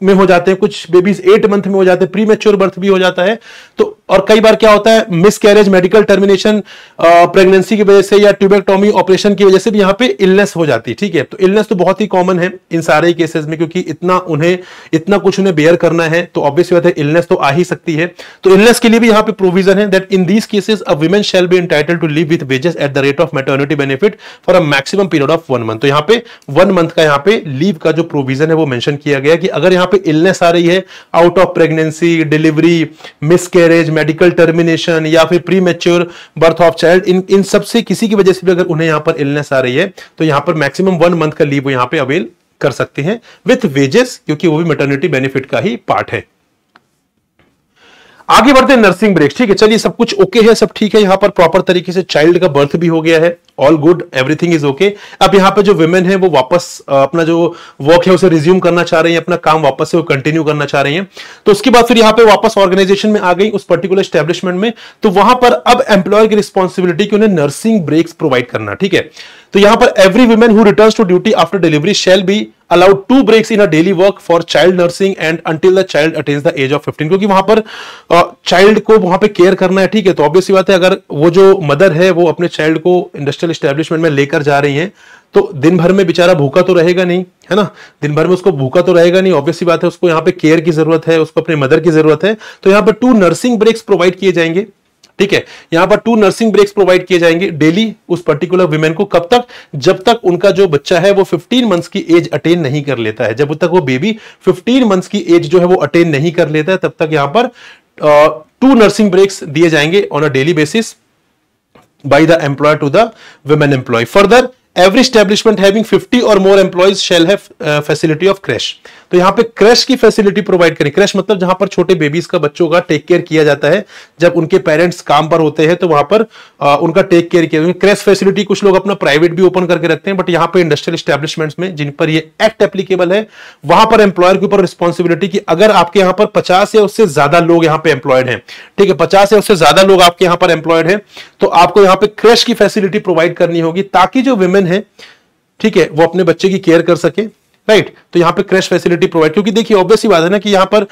में हो जाते हैं, कुछ बेबीज 8 मंथ में हो जाते हैं, प्री मैच्योर बर्थ भी हो जाता है। तो और कई बार क्या होता है miss carriage, medical termination pregnancy की वजह से या ट्यूबेक्टोमी ऑपरेशन की वजह से भी यहाँ पे इलनेस हो जाती है। ठीक है, तो इलनेस तो बहुत ही कॉमन है इन सारे केसेस में, क्योंकि इतना कुछ उन्हें बेयर करना है, तो ऑब्वियस बात है इलनेस तो आ ही सकती है। तो इलनेस के लिए भी यहाँ पे प्रोविजन है that in these cases a women shall be entitled to leave with wages at the rate of maternity benefit for a maximum period of 1 month. तो यहाँ पे 1 मंथ का यहाँ पे लीव का जो प्रोविजन है वो मेंशन किया गया कि अगर यहाँ पे इलनेस आ रही है out of pregnancy, delivery, miscarriage, medical termination या फिर premature birth of child, इन सब से किसी की वजह से भी अगर उन्हें यहां पर इलनेस आ रही है तो यहां पर मैक्सिमम 1 मंथ का लीव वो यहां पे अवेल कर सकते हैं विथ वेजेस, क्योंकि वो भी मैटरनिटी बेनिफिट का ही पार्ट है। आगे बढ़ते हैं नर्सिंग ब्रेक्स। ठीक है, चलिए सब कुछ ओके है, सब ठीक है, यहां पर प्रॉपर तरीके से चाइल्ड का बर्थ भी हो गया है, all good, everything is okay. अब यहाँ पे जो विमेन है वो वापस अपना जो वर्क है उसे रिज्यूम करना चाह रही है, अपना काम वापस से वो कंटिन्यू करना चाह रही हैं। तो उसके बाद फिर यहाँ पे वापस ऑर्गेनाइजेशन में आ गई उस पर्टिकुलर एस्टेब्लिशमेंट में, तो वहां पर अब एम्प्लॉयर की रिस्पॉन्सिबिलिटी कि उन्हें नर्सिंग ब्रेक्स प्रोवाइड करना। ठीक है, तो यहां पर every women who returns to duty after delivery shall be allowed 2 breaks in a daily work for child nursing and until the child attains the age of 15, क्योंकि वहां पर चाइल्ड को वहां पे केयर करना है। ठीक है, तो ऑब्वियस बात है अगर वो जो मदर है वो अपने चाइल्ड को इंडस्ट्रियल एस्टेब्लिशमेंट में लेकर जा रही हैं तो दिन भर में बेचारा भूखा तो रहेगा नहीं, है ना, दिन भर में उसको भूखा तो रहेगा नहीं, ऑब्वियस बात है उसको यहाँ पे केयर की जरूरत है, उसको अपने मदर की जरूरत है। तो यहाँ पर 2 नर्सिंग ब्रेक्स प्रोवाइड किए जाएंगे। ठीक है, यहां पर 2 नर्सिंग ब्रेक्स प्रोवाइड किए जाएंगे डेली उस पर्टिकुलर विमेन को, कब तक, जब तक उनका जो बच्चा है वो 15 मंथ्स की एज अटेन नहीं कर लेता है। जब तक वो बेबी 15 मंथ्स की एज जो है वो अटेन नहीं कर लेता है तब तक यहां पर 2 नर्सिंग ब्रेक्स दिए जाएंगे on a daily basis by the employer to the women employ. Further every establishment having 50 or more employees shall have facility of crash। तो यहां पे क्रैश की फैसिलिटी प्रोवाइड करें। क्रैश मतलब जहां पर छोटे बेबीज का, बच्चों का टेक केयर किया जाता है जब उनके पेरेंट्स काम पर होते हैं, तो वहां पर उनका टेक केयर किया। क्रैश फैसिलिटी कुछ लोग अपना प्राइवेट भी ओपन करके रखते हैं, बट यहां पे इंडस्ट्रियल एस्टेब्लिशमेंट्स में जिन पर ये एक्ट एप्लीकेबल है वहां पर एम्प्लॉयर के ऊपर रिस्पॉन्सिबिलिटी की अगर आपके यहां पर 50 या उससे ज्यादा लोग यहां पे एम्प्लॉयड हैं, ठीक है, 50 या उससे ज्यादा लोग आपके यहां पर एम्प्लॉयड हैं, तो आपको यहां पे क्रैश की फैसिलिटी प्रोवाइड करनी होगी ताकि जो विमेन है, ठीक है, वो अपने बच्चे की केयर कर सके। राइट, तो यहां पे क्रैश फैसिलिटी प्रोवाइड, क्योंकि देखिए ऑब्वियस ही बात है ना कि यहां पर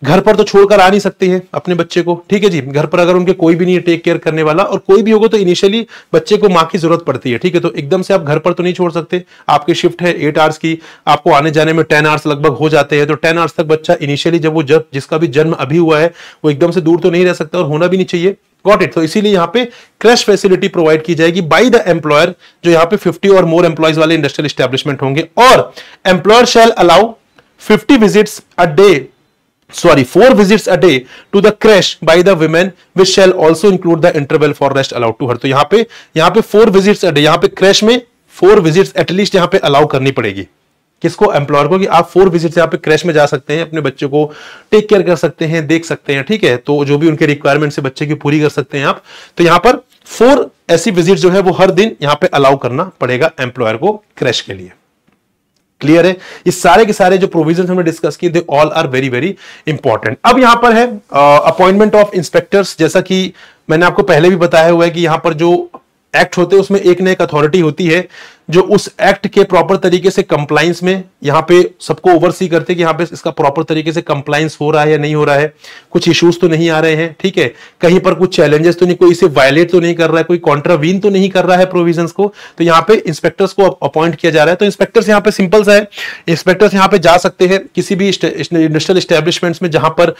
घर पर तो छोड़कर आ नहीं सकते हैं अपने बच्चे को। ठीक है जी, घर पर अगर उनके कोई भी नहीं है टेक केयर करने वाला, और कोई भी होगा तो इनिशियली बच्चे को मां की जरूरत पड़ती है। ठीक है, तो एकदम से आप घर पर तो नहीं छोड़ सकते, आपकी शिफ्ट है 8 आवर्स की, आपको आने जाने में 10 आवर्स लगभग हो जाते हैं, तो 10 आवर्स तक बच्चा इनिशियली जब जिसका भी जन्म अभी हुआ है वो एकदम से दूर तो नहीं रह सकता और होना भी नहीं चाहिए। Got it. तो इसीलिए यहां पे क्रैश फैसिलिटी प्रोवाइड की जाएगी बाय द एम्प्लॉयर, जो यहां पे 50 और मोर एम्प्लॉयज वाले इंडस्ट्रियल एस्टेब्लिशमेंट होंगे। और employer shall allow 50 visits a day, 4 visits a day to the crash by the women, which shall also include the interval for rest allowed to her। तो यहां पे 4 visits a day, यहां पे crash में 4 visits at least यहां पे allow करनी पड़ेगी। किसको? एम्प्लॉयर को, कि आप 4 विजिट्स यहां पे क्रैश में जा सकते हैं, अपने बच्चे को टेक केयर कर सकते हैं, देख सकते हैं। ठीक है, तो जो भी उनके रिक्वायरमेंट से बच्चे की पूरी कर सकते हैं आप। तो यहां पर 4 ऐसी विजिट जो है वो हर दिन यहां पे अलाउ करना पड़ेगा एम्प्लॉयर को क्रैश के लिए। क्लियर है? ये सारे के सारे जो प्रोविजन हमने डिस्कस किए, they all are very very important. अब यहां पर है अपॉइंटमेंट ऑफ इंस्पेक्टर्स। जैसा कि मैंने आपको पहले भी बताया हुआ है कि यहां पर जो एक्ट होते हैं उसमें एक न एक अथॉरिटी होती है जो उस एक्ट के प्रॉपर तरीके से कंप्लाइंस में यहां पे सबको ओवरसी करते हैं कि यहां पे इसका प्रॉपर तरीके से कंप्लाइंस हो रहा है या नहीं हो रहा है, कुछ इश्यूज तो नहीं आ रहे हैं। ठीक है, कहीं पर कुछ चैलेंजेस तो नहीं, कोई इसे वायलेट तो नहीं कर रहा है, कोई कॉन्ट्रावीन तो नहीं कर रहा है प्रोविजंस को। तो यहां पे इंस्पेक्टर्स को अपॉइंट किया जा रहा है। तो इंस्पेक्टर्स यहां पे सिंपल सा है, इंस्पेक्टर्स यहां पे जा सकते हैं किसी भी इंडस्ट्रियल एस्टेब्लिशमेंट्स में जहां पर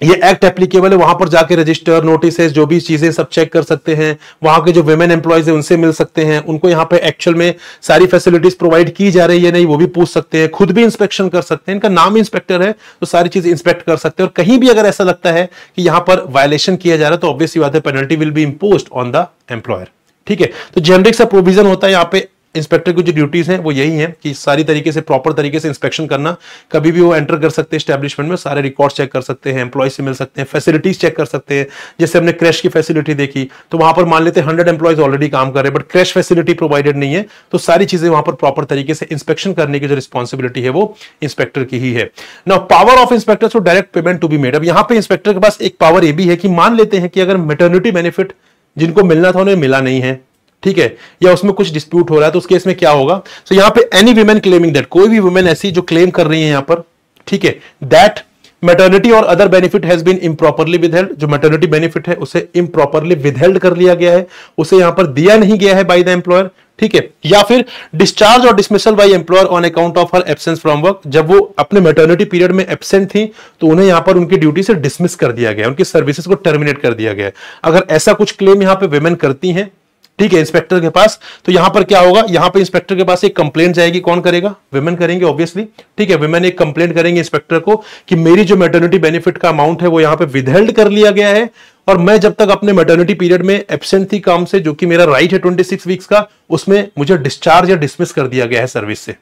ये एक्ट एप्लीकेबल है, वहां पर जाके रजिस्टर, नोटिस, जो भी चीजें सब चेक कर सकते हैं। वहां के जो विमेन एम्प्लॉयज है उनसे मिल सकते हैं, उनको यहाँ पे एक्चुअल में सारी फैसिलिटीज प्रोवाइड की जा रही है नहीं वो भी पूछ सकते हैं, खुद भी इंस्पेक्शन कर सकते हैं। इनका नाम इंस्पेक्टर है तो सारी चीज इंस्पेक्ट कर सकते हैं। और कहीं भी अगर ऐसा लगता है कि यहाँ पर वायलेशन किया जा रहा है तो ऑब्वियसली बात है penalty will be imposed on the employer. ठीक है, तो जेनरिक सा प्रोविजन होता है यहाँ पे इंस्पेक्टर की जो ड्यूटीज हैं वो यही हैं कि सारी तरीके से प्रॉपर तरीके से इंस्पेक्शन करना। कभी भी वो एंटर कर सकते हैं एस्टेब्लिशमेंट में, सारे रिकॉर्ड चेक कर सकते हैं, एम्प्लॉय से मिल सकते हैं, फैसिलिटीज चेक कर सकते हैं। जैसे हमने क्रैश की फैसिलिटी देखी तो वहां पर मान लेते हैं 100 एम्प्लॉयज ऑलरेडी काम कर रहे हैं बट क्रैश फैसिलिटी प्रोवाइडेड नहीं है, तो सारी चीजें वहां पर प्रॉपर तरीके से इंस्पेक्शन करने की जो रिस्पॉन्सिबिलिटी है वो इंस्पेक्टर की ही है। Now power of inspector to direct payment to be made. अब यहां पे इंस्पेक्टर के पास एक पावर ये भी है कि मान लेते हैं कि अगर मैटरनिटी बेनिफिट जिनको मिलना था उन्हें मिला नहीं है, ठीक है, या उसमें कुछ डिस्प्यूट हो रहा है, तो उस केस में क्या होगा? तो यहां पे एनी वुमेन क्लेमिंग दैट, कोई भी वुमेन ऐसी जो क्लेम कर रही है यहां पर, ठीक है, दैट मैटरनिटी और other benefit has been improperly withheld, जो मैटरनिटी बेनिफिट है उसे इम्प्रॉपरली विदहेल्ड कर लिया गया है, उसे यहां पर दिया नहीं गया है बाय द एम्प्लॉयर, ठीक है, या फिर डिस्चार्ज और dismissal by employer on account of her absence from work, जब वो अपने मैटरनिटी पीरियड में एब्सेंट थी तो उन्हें यहां पर उनकी ड्यूटी से डिसमिस कर दिया गया, उनकी सर्विसेज को टर्मिनेट कर दिया गया। अगर ऐसा कुछ क्लेम यहां पे विमेन करती हैं, ठीक है, इंस्पेक्टर के पास, तो यहां पर क्या होगा? यहां पे इंस्पेक्टर के पास एक कंप्लेंट जाएगी। कौन करेगा? विमेन करेंगे ऑब्वियसली, ठीक है। विमेन एक कंप्लेंट करेंगे इंस्पेक्टर को कि मेरी जो मैटरनिटी बेनिफिट का अमाउंट है वो यहां पे विदहेल्ड कर लिया गया है और मैं जब तक अपने मैटरनिटी पीरियड में एब्सेंट थी काम से, जो कि मेरा राइट है 26 वीक्स का, उसमें मुझे डिस्चार्ज या डिसमिस कर दिया गया है सर्विस से।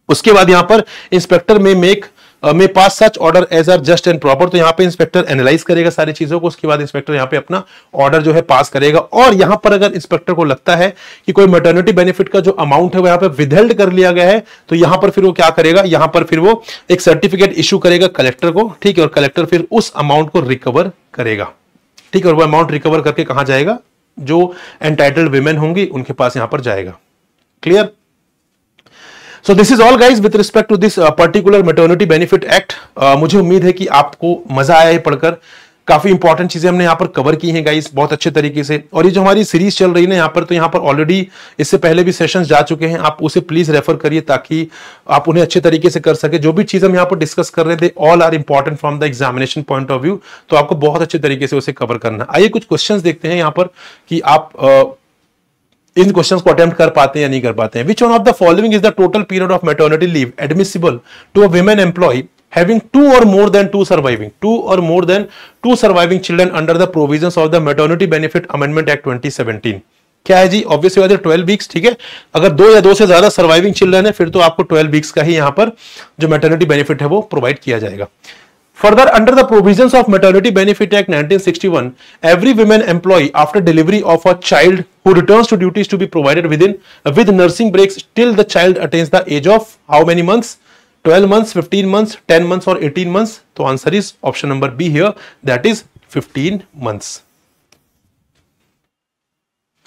उसके बाद यहां पर inspector may pass such order as are just and proper, तो यहां पे इंस्पेक्टर एनालाइज करेगा सारी चीजों को, उसके बाद इंस्पेक्टर यहां पे अपना ऑर्डर जो है पास करेगा। और यहां पर अगर इंस्पेक्टर को लगता है कि कोई मैटरनिटी बेनिफिट का जो अमाउंट है वो यहां पे विदहेल्ड कर लिया गया है, तो यहां पर फिर वो क्या करेगा? यहां पर फिर वो एक सर्टिफिकेट इशू करेगा कलेक्टर को, ठीक है, और कलेक्टर फिर उस अमाउंट को रिकवर करेगा, ठीक है, और वो अमाउंट रिकवर करके कहां जाएगा? जो एंटाइटल्ड विमेन होंगी उनके पास यहां पर जाएगा। Clear? So this is all guys with respect to this particular maternity benefit act। मुझे उम्मीद है कि आपको मजा आया है पढ़कर। काफी इंपॉर्टेंट चीजें हमने यहाँ पर कवर की हैं गाइस बहुत अच्छे तरीके से। और ये जो हमारी सीरीज चल रही है ना यहाँ पर, तो यहाँ पर ऑलरेडी इससे पहले भी सेशंस जा चुके हैं, आप उसे प्लीज रेफर करिए ताकि आप उन्हें अच्छे तरीके से कर सके। जो भी चीज हम यहाँ पर डिस्कस कर रहे थे all are important from the examination point of view, तो आपको बहुत अच्छे तरीके से उसे कवर करना। आइए कुछ क्वेश्चन देखते हैं यहाँ पर कि आप इन क्वेश्चंस को अटेम्प्ट कर पाते हैं या नहीं कर पाते हैं। Which one of the following is the total period of maternity leave admissible to a women employee having two or more than two surviving children under the provisions of the Maternity Benefit Amendment Act 2017? क्या है जी? Obviously बात है 12 weeks, ठीक है। अगर 2 या 2 से ज्यादा सर्वाइविंग चिल्ड्रन है फिर तो आपको 12 वीक्स का ही यहाँ पर जो मैटरनिटी बेनिफिट है वो प्रोवाइड किया जाएगा। Further, under the provisions of Maternity Benefit Act 1961, every women employee after delivery of a child who returns to duties to be provided with nursing breaks till the child attains the age of how many months? 12 months, 15 months, 10 months or 18 months? So answer is option number B here, that is 15 months.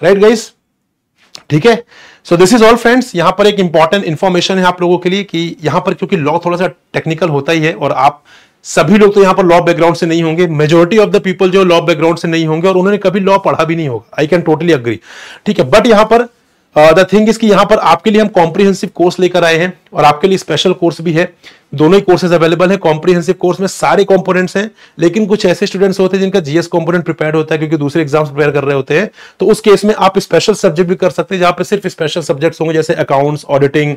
Right guys? ठीक है, सो this is all friends. यहां पर एक important information है आप लोगों के लिए कि यहां पर क्योंकि लॉ थोड़ा सा टेक्निकल होता ही है और आप सभी लोग तो यहां पर लॉ बैकग्राउंड से नहीं होंगे, मेजोरिटी ऑफ द पीपल जो लॉ बैकग्राउंड से नहीं होंगे और उन्होंने कभी लॉ पढ़ा भी नहीं होगा, आई कैन टोटली अग्री, ठीक है। बट यहां पर द थिंग इज कि यहां पर आपके लिए हम कॉम्प्रिहेंसिव कोर्स लेकर आए हैं और आपके लिए स्पेशल कोर्स भी है। दोनों ही कोर्सेज अवेलेबल है। कॉम्प्रिहेंसिव कोर्स में सारे कंपोनेंट्स हैं, लेकिन कुछ ऐसे स्टूडेंट्स होते हैं जिनका जीएस कंपोनेंट प्रिपेयर्ड होता है क्योंकि दूसरे एग्जाम्स प्रिपेयर कर रहे होते हैं, तो उस केस में आप स्पेशल सब्जेक्ट भी कर सकते हैं जहां पे सिर्फ स्पेशल सब्जेक्ट्स होंगे जैसे accounts, auditing,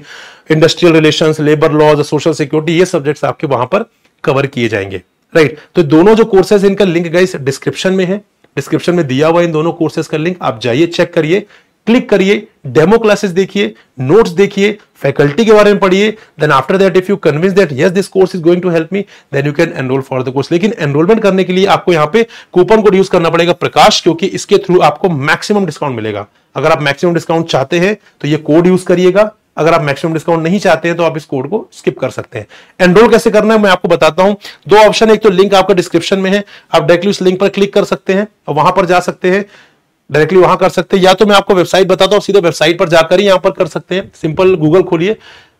industrial relations, labour laws, social security, ये सब्जेक्ट्स आपके वहां पर कवर किए जाएंगे, राइट। तो दोनों जो कोर्सेज हैं इनका लिंक गाइस डिस्क्रिप्शन में है, डिस्क्रिप्शन में दिया हुआ इन दोनों कोर्सेज का लिंक, आप जाइए चेक करिए, क्लिक करिए, डेमो क्लासेस देखिए, नोट्स देखिए, फैकल्टी के बारे में पढ़िए, then after that if you convince that yes this course is going to help me, then you can enrol for the course. लेकिन एनरोलमेंट करने के लिए आपको यहाँ पे कूपन कोड यूज करना पड़ेगा प्रकाश, क्योंकि इसके थ्रू आपको मैक्सिमम डिस्काउंट मिलेगा। अगर आप मैक्सिमम डिस्काउंट चाहते हैं तो ये कोड यूज करिएगा, अगर आप मैक्सिमम डिस्काउंट नहीं चाहते हैं तो आप इस कोड को स्किप कर सकते हैं। एनरोल कैसे करना है मैं आपको बताता हूं। दो ऑप्शन है, एक तो लिंक आपका डिस्क्रिप्शन में है, आप डायरेक्टली उस लिंक पर क्लिक कर सकते हैं और वहां पर जा सकते हैं, डायरेक्टली वहां कर सकते हैं, या तो मैं आपको वेबसाइट बताता हूं, सीधे वेबसाइट पर जाकर ही यहां पर कर सकते हैं। सिंपल गूगल खोलिए,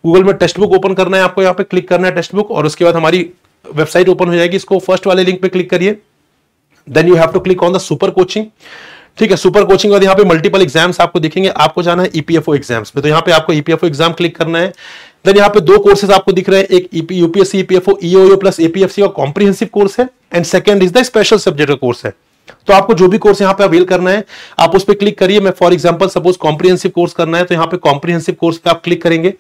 गूगल में टेक्स्ट बुक ओपन करना है आपको, यहाँ पे क्लिक करना है टेक्स्ट बुक और उसके बाद हमारी वेबसाइट ओपन हो जाएगी। इसको फर्स्ट वाले लिंक पे क्लिक करिए, then you have to click on the super coaching, ठीक है। सुपर कोचिंग बाद यहाँ पे मल्टीपल एग्जाम्स आपको दिखेंगे, आपको जाना है ईपीएफओ एग्जाम्स में, तो यहाँ पे आपको ईपीएफओ एग्जाम क्लिक करना है। देन यहाँ पे दो कोर्सेज आपको दिख रहे हैं, एक UPSC EPFO EOU plus APFC का कॉम्प्रिहेंसिव कोर्स है and second is the special subject का कोर्स है। तो आपको जो भी कोर्स यहाँ पे अवेल करना है आप उस पर क्लिक करिए। मैं for example suppose comprehensive course करना है तो यहाँ पे कॉम्प्रिहेंसिव कोर्स पे आप क्लिक करेंगे,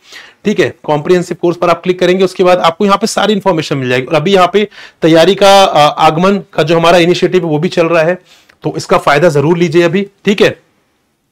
ठीक है। कॉम्प्रिहेंसिव कोर्स पर आप क्लिक करेंगे, उसके बाद आपको यहाँ पे सारी इंफॉर्मेशन मिल जाएगी। और अभी यहाँ पे तैयारी का आगमन का जो हमारा इनिशिएटिव है वो भी चल रहा है, तो इसका फायदा जरूर लीजिए अभी, ठीक है।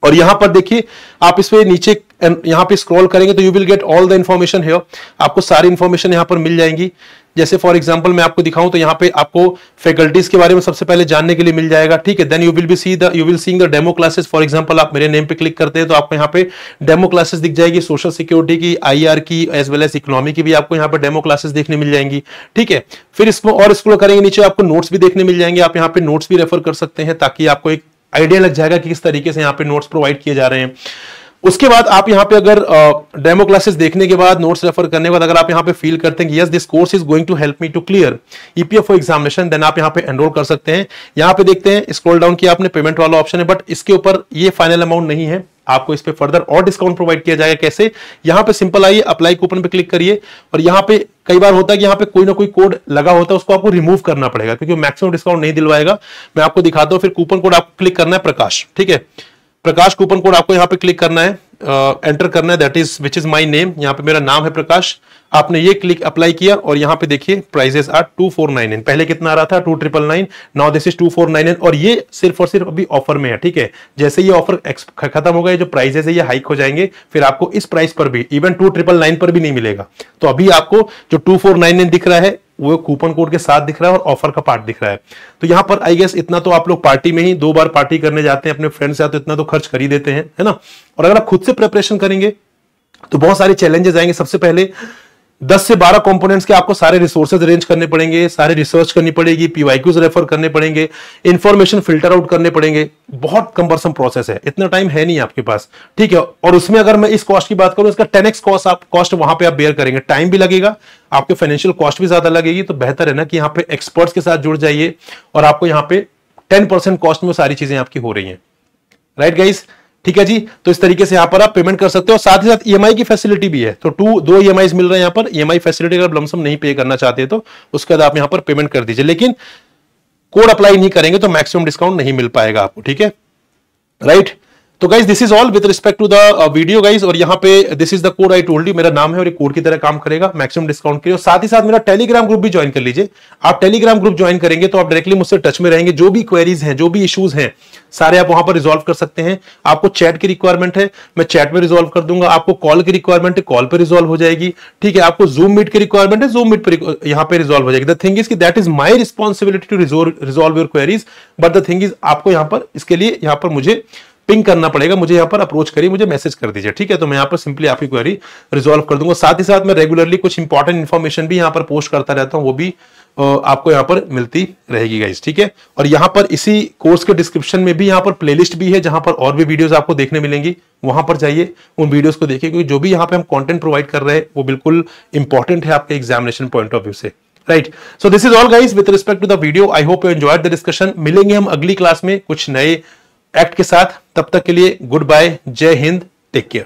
और यहां पर देखिए आप इस पे नीचे एंड यहाँ पे स्क्रॉल करेंगे तो you will get all the information here, आपको सारी इन्फॉर्मेशन यहाँ पर मिल जाएंगी। जैसे फॉर एग्जांपल मैं आपको दिखाऊं तो यहाँ पे आपको फैकल्टीज के बारे में सबसे पहले जानने के लिए मिल जाएगा, ठीक है। Then you will seeing the demo classes. For example आप मेरे नेम पे क्लिक करते हैं तो आपको यहाँ पे डेमो क्लासेस दिख जाएगी, सोशल सिक्योरिटी की, IR की, एज वेल एज इकोनॉमी की भी आपको यहाँ पे डेमो क्लासेस देखने मिल जाएंगी, ठीक है। फिर इसको और स्क्रॉल करेंगे नीचे, आपको नोट्स भी देखने मिल जाएंगे, आप यहाँ पे नोट्स भी रेफर कर सकते हैं ताकि आपको एक आइडिया लग जाएगा कि किस तरीके से यहाँ पे नोट्स प्रोवाइड किए जा रहे हैं। उसके बाद आप यहाँ पे अगर डेमो क्लासेस देखने के बाद, नोट्स रेफर करने के बाद अगर आप यहाँ पे फील करते हैं कि yes this course is going to help me to clear EPFO examination, then आप यहाँ पे एनरोल कर सकते हैं। यहाँ पे देखते हैं स्क्रॉल डाउन किया आपने, पेमेंट वाला ऑप्शन है, बट इसके ऊपर ये फाइनल अमाउंट नहीं है, आपको इस पे फर्दर और डिस्काउंट प्रोवाइड किया जाएगा। कैसे? यहाँ पे सिंपल आइए, अप्लाई कूपन पे क्लिक करिए और यहाँ पे कई बार होता है कि यहाँ पे कोई ना कोई कोड लगा होता है, उसको आपको रिमूव करना पड़ेगा क्योंकि मैक्सिमम डिस्काउंट नहीं दिलवाएगा। मैं आपको दिखाता हूँ। फिर कूपन कोड आपको क्लिक करना है प्रकाश, ठीक है, प्रकाश कूपन कोड आपको यहाँ पे क्लिक करना है, एंटर करना है, that is which is my name, यहाँ पे मेरा नाम है प्रकाश। आपने ये क्लिक अप्लाई किया और यहाँ पे देखिए प्राइजेस आर 2499, पहले कितना आ रहा था 2999, नाउ दिस इज 2499 और ये सिर्फ और सिर्फ अभी ऑफर में है, ठीक है। जैसे ये ऑफर खत्म होगा, ये जो प्राइजेस है ये हाइक हो जाएंगे, फिर आपको इस प्राइस पर भी इवन 2999 पर भी नहीं मिलेगा। तो अभी आपको जो 2499 दिख रहा है वो कूपन कोड के साथ दिख रहा है और ऑफर का पार्ट दिख रहा है। तो यहां पर आई गेस इतना तो आप लोग पार्टी में ही 2 बार पार्टी करने जाते हैं अपने फ्रेंड्स से, तो इतना तो खर्च कर ही देते हैं, है ना। और अगर आप खुद से प्रिपरेशन करेंगे तो बहुत सारे चैलेंजेस आएंगे। सबसे पहले 10 से 12 कंपोनेंट्स के आपको सारे रिसोर्सेज अरेंज करने पड़ेंगे, सारे रिसर्च करनी पड़ेगी, PYQs रेफर करने पड़ेंगे, इंफॉर्मेशन फिल्टर आउट करने पड़ेंगे। बहुत कंबरसम प्रोसेस है, इतना टाइम है नहीं आपके पास, ठीक है। और उसमें अगर मैं इस कॉस्ट की बात करूं, इसका 10x कॉस्ट वहां पे आप बेयर करेंगे, टाइम भी लगेगा, आपके फाइनेंशियल कॉस्ट भी ज्यादा लगेगी। तो बेहतर है ना कि यहाँ पे एक्सपर्ट्स के साथ जुड़ जाइए और आपको यहाँ पे 10% कॉस्ट में सारी चीजें आपकी हो रही हैं, राइट गाइस, ठीक है जी। तो इस तरीके से यहां पर आप पेमेंट कर सकते हो, साथ ही साथ EMI की फैसिलिटी भी है। तो 2 EMIs मिल रहे हैं यहाँ पर। EMI फैसिलिटी अगर लमसम नहीं पे करना चाहते हैं तो उसके बाद आप यहां पर पेमेंट कर दीजिए, लेकिन कोड अप्लाई नहीं करेंगे तो मैक्सिमम डिस्काउंट नहीं मिल पाएगा आपको, ठीक है, राइट। तो guys this is all with respect to the video guys. और यहाँ पे this is the code I told you, मेरा नाम है और ये कोड की तरह काम करेगा मैक्सिमम डिस्काउंट के लिए। और साथ ही साथ मेरा टेलीग्राम ग्रुप भी ज्वाइन कर लीजिए। आप टेलीग्राम ग्रुप ज्वाइन करेंगे तो आप डायरेक्टली मुझसे टच में रहेंगे, जो भी क्वेरीज हैं, जो भी इश्यूज हैं, सारे आप वहां पर रिजॉल्व कर सकते हैं। आपको चैट की रिक्वायरमेंट है, मैं चैट में रिजॉल्व कर दूंगा। आपको कॉल की रिक्वायरमेंट है, कॉल पे रिजॉल्व हो जाएगी, ठीक है। आपको जूम मीट की रिक्वायरमेंट है, जूम मीट पर यहाँ पे रिजॉल्व हो जाएगी। द थिंग इज कि that is my responsibility to resolve your queries, but the thing is आपको यहाँ पर इसके लिए यहाँ पर मुझे पिंग करना पड़ेगा, मुझे यहाँ पर अप्रोच करिए, मुझे मैसेज कर दीजिए, ठीक है। तो मैं यहाँ पर सिंपली आपकी क्वेरी रिजॉल्व कर दूंगा। साथ ही साथ मैं रेगुलरली कुछ इंपॉर्टेंट इन्फॉर्मेशन भी यहाँ पर पोस्ट करता रहता हूँ, वो भी आपको यहाँ पर मिलती रहेगी गाइस, ठीक है। और यहाँ पर इसी कोर्स के डिस्क्रिप्शन में भी यहाँ पर प्लेलिस्ट भी है, जहां पर और भी वीडियोस आपको देखने मिलेंगी। वहां पर जाइए, उन वीडियोस को देखिए, क्योंकि जो भी यहाँ पे हम कंटेंट प्रोवाइड कर रहे हैं वो बिल्कुल इंपॉर्टेंट है आपके एग्जामिनेशन पॉइंट ऑफ व्यू से, right. So this is all guys with respect to the video. I hope you enjoyed the discussion. मिलेंगे हम अगली क्लास में कुछ नए एक्ट के साथ, तब तक के लिए गुड बाय, जय हिंद, टेक केयर।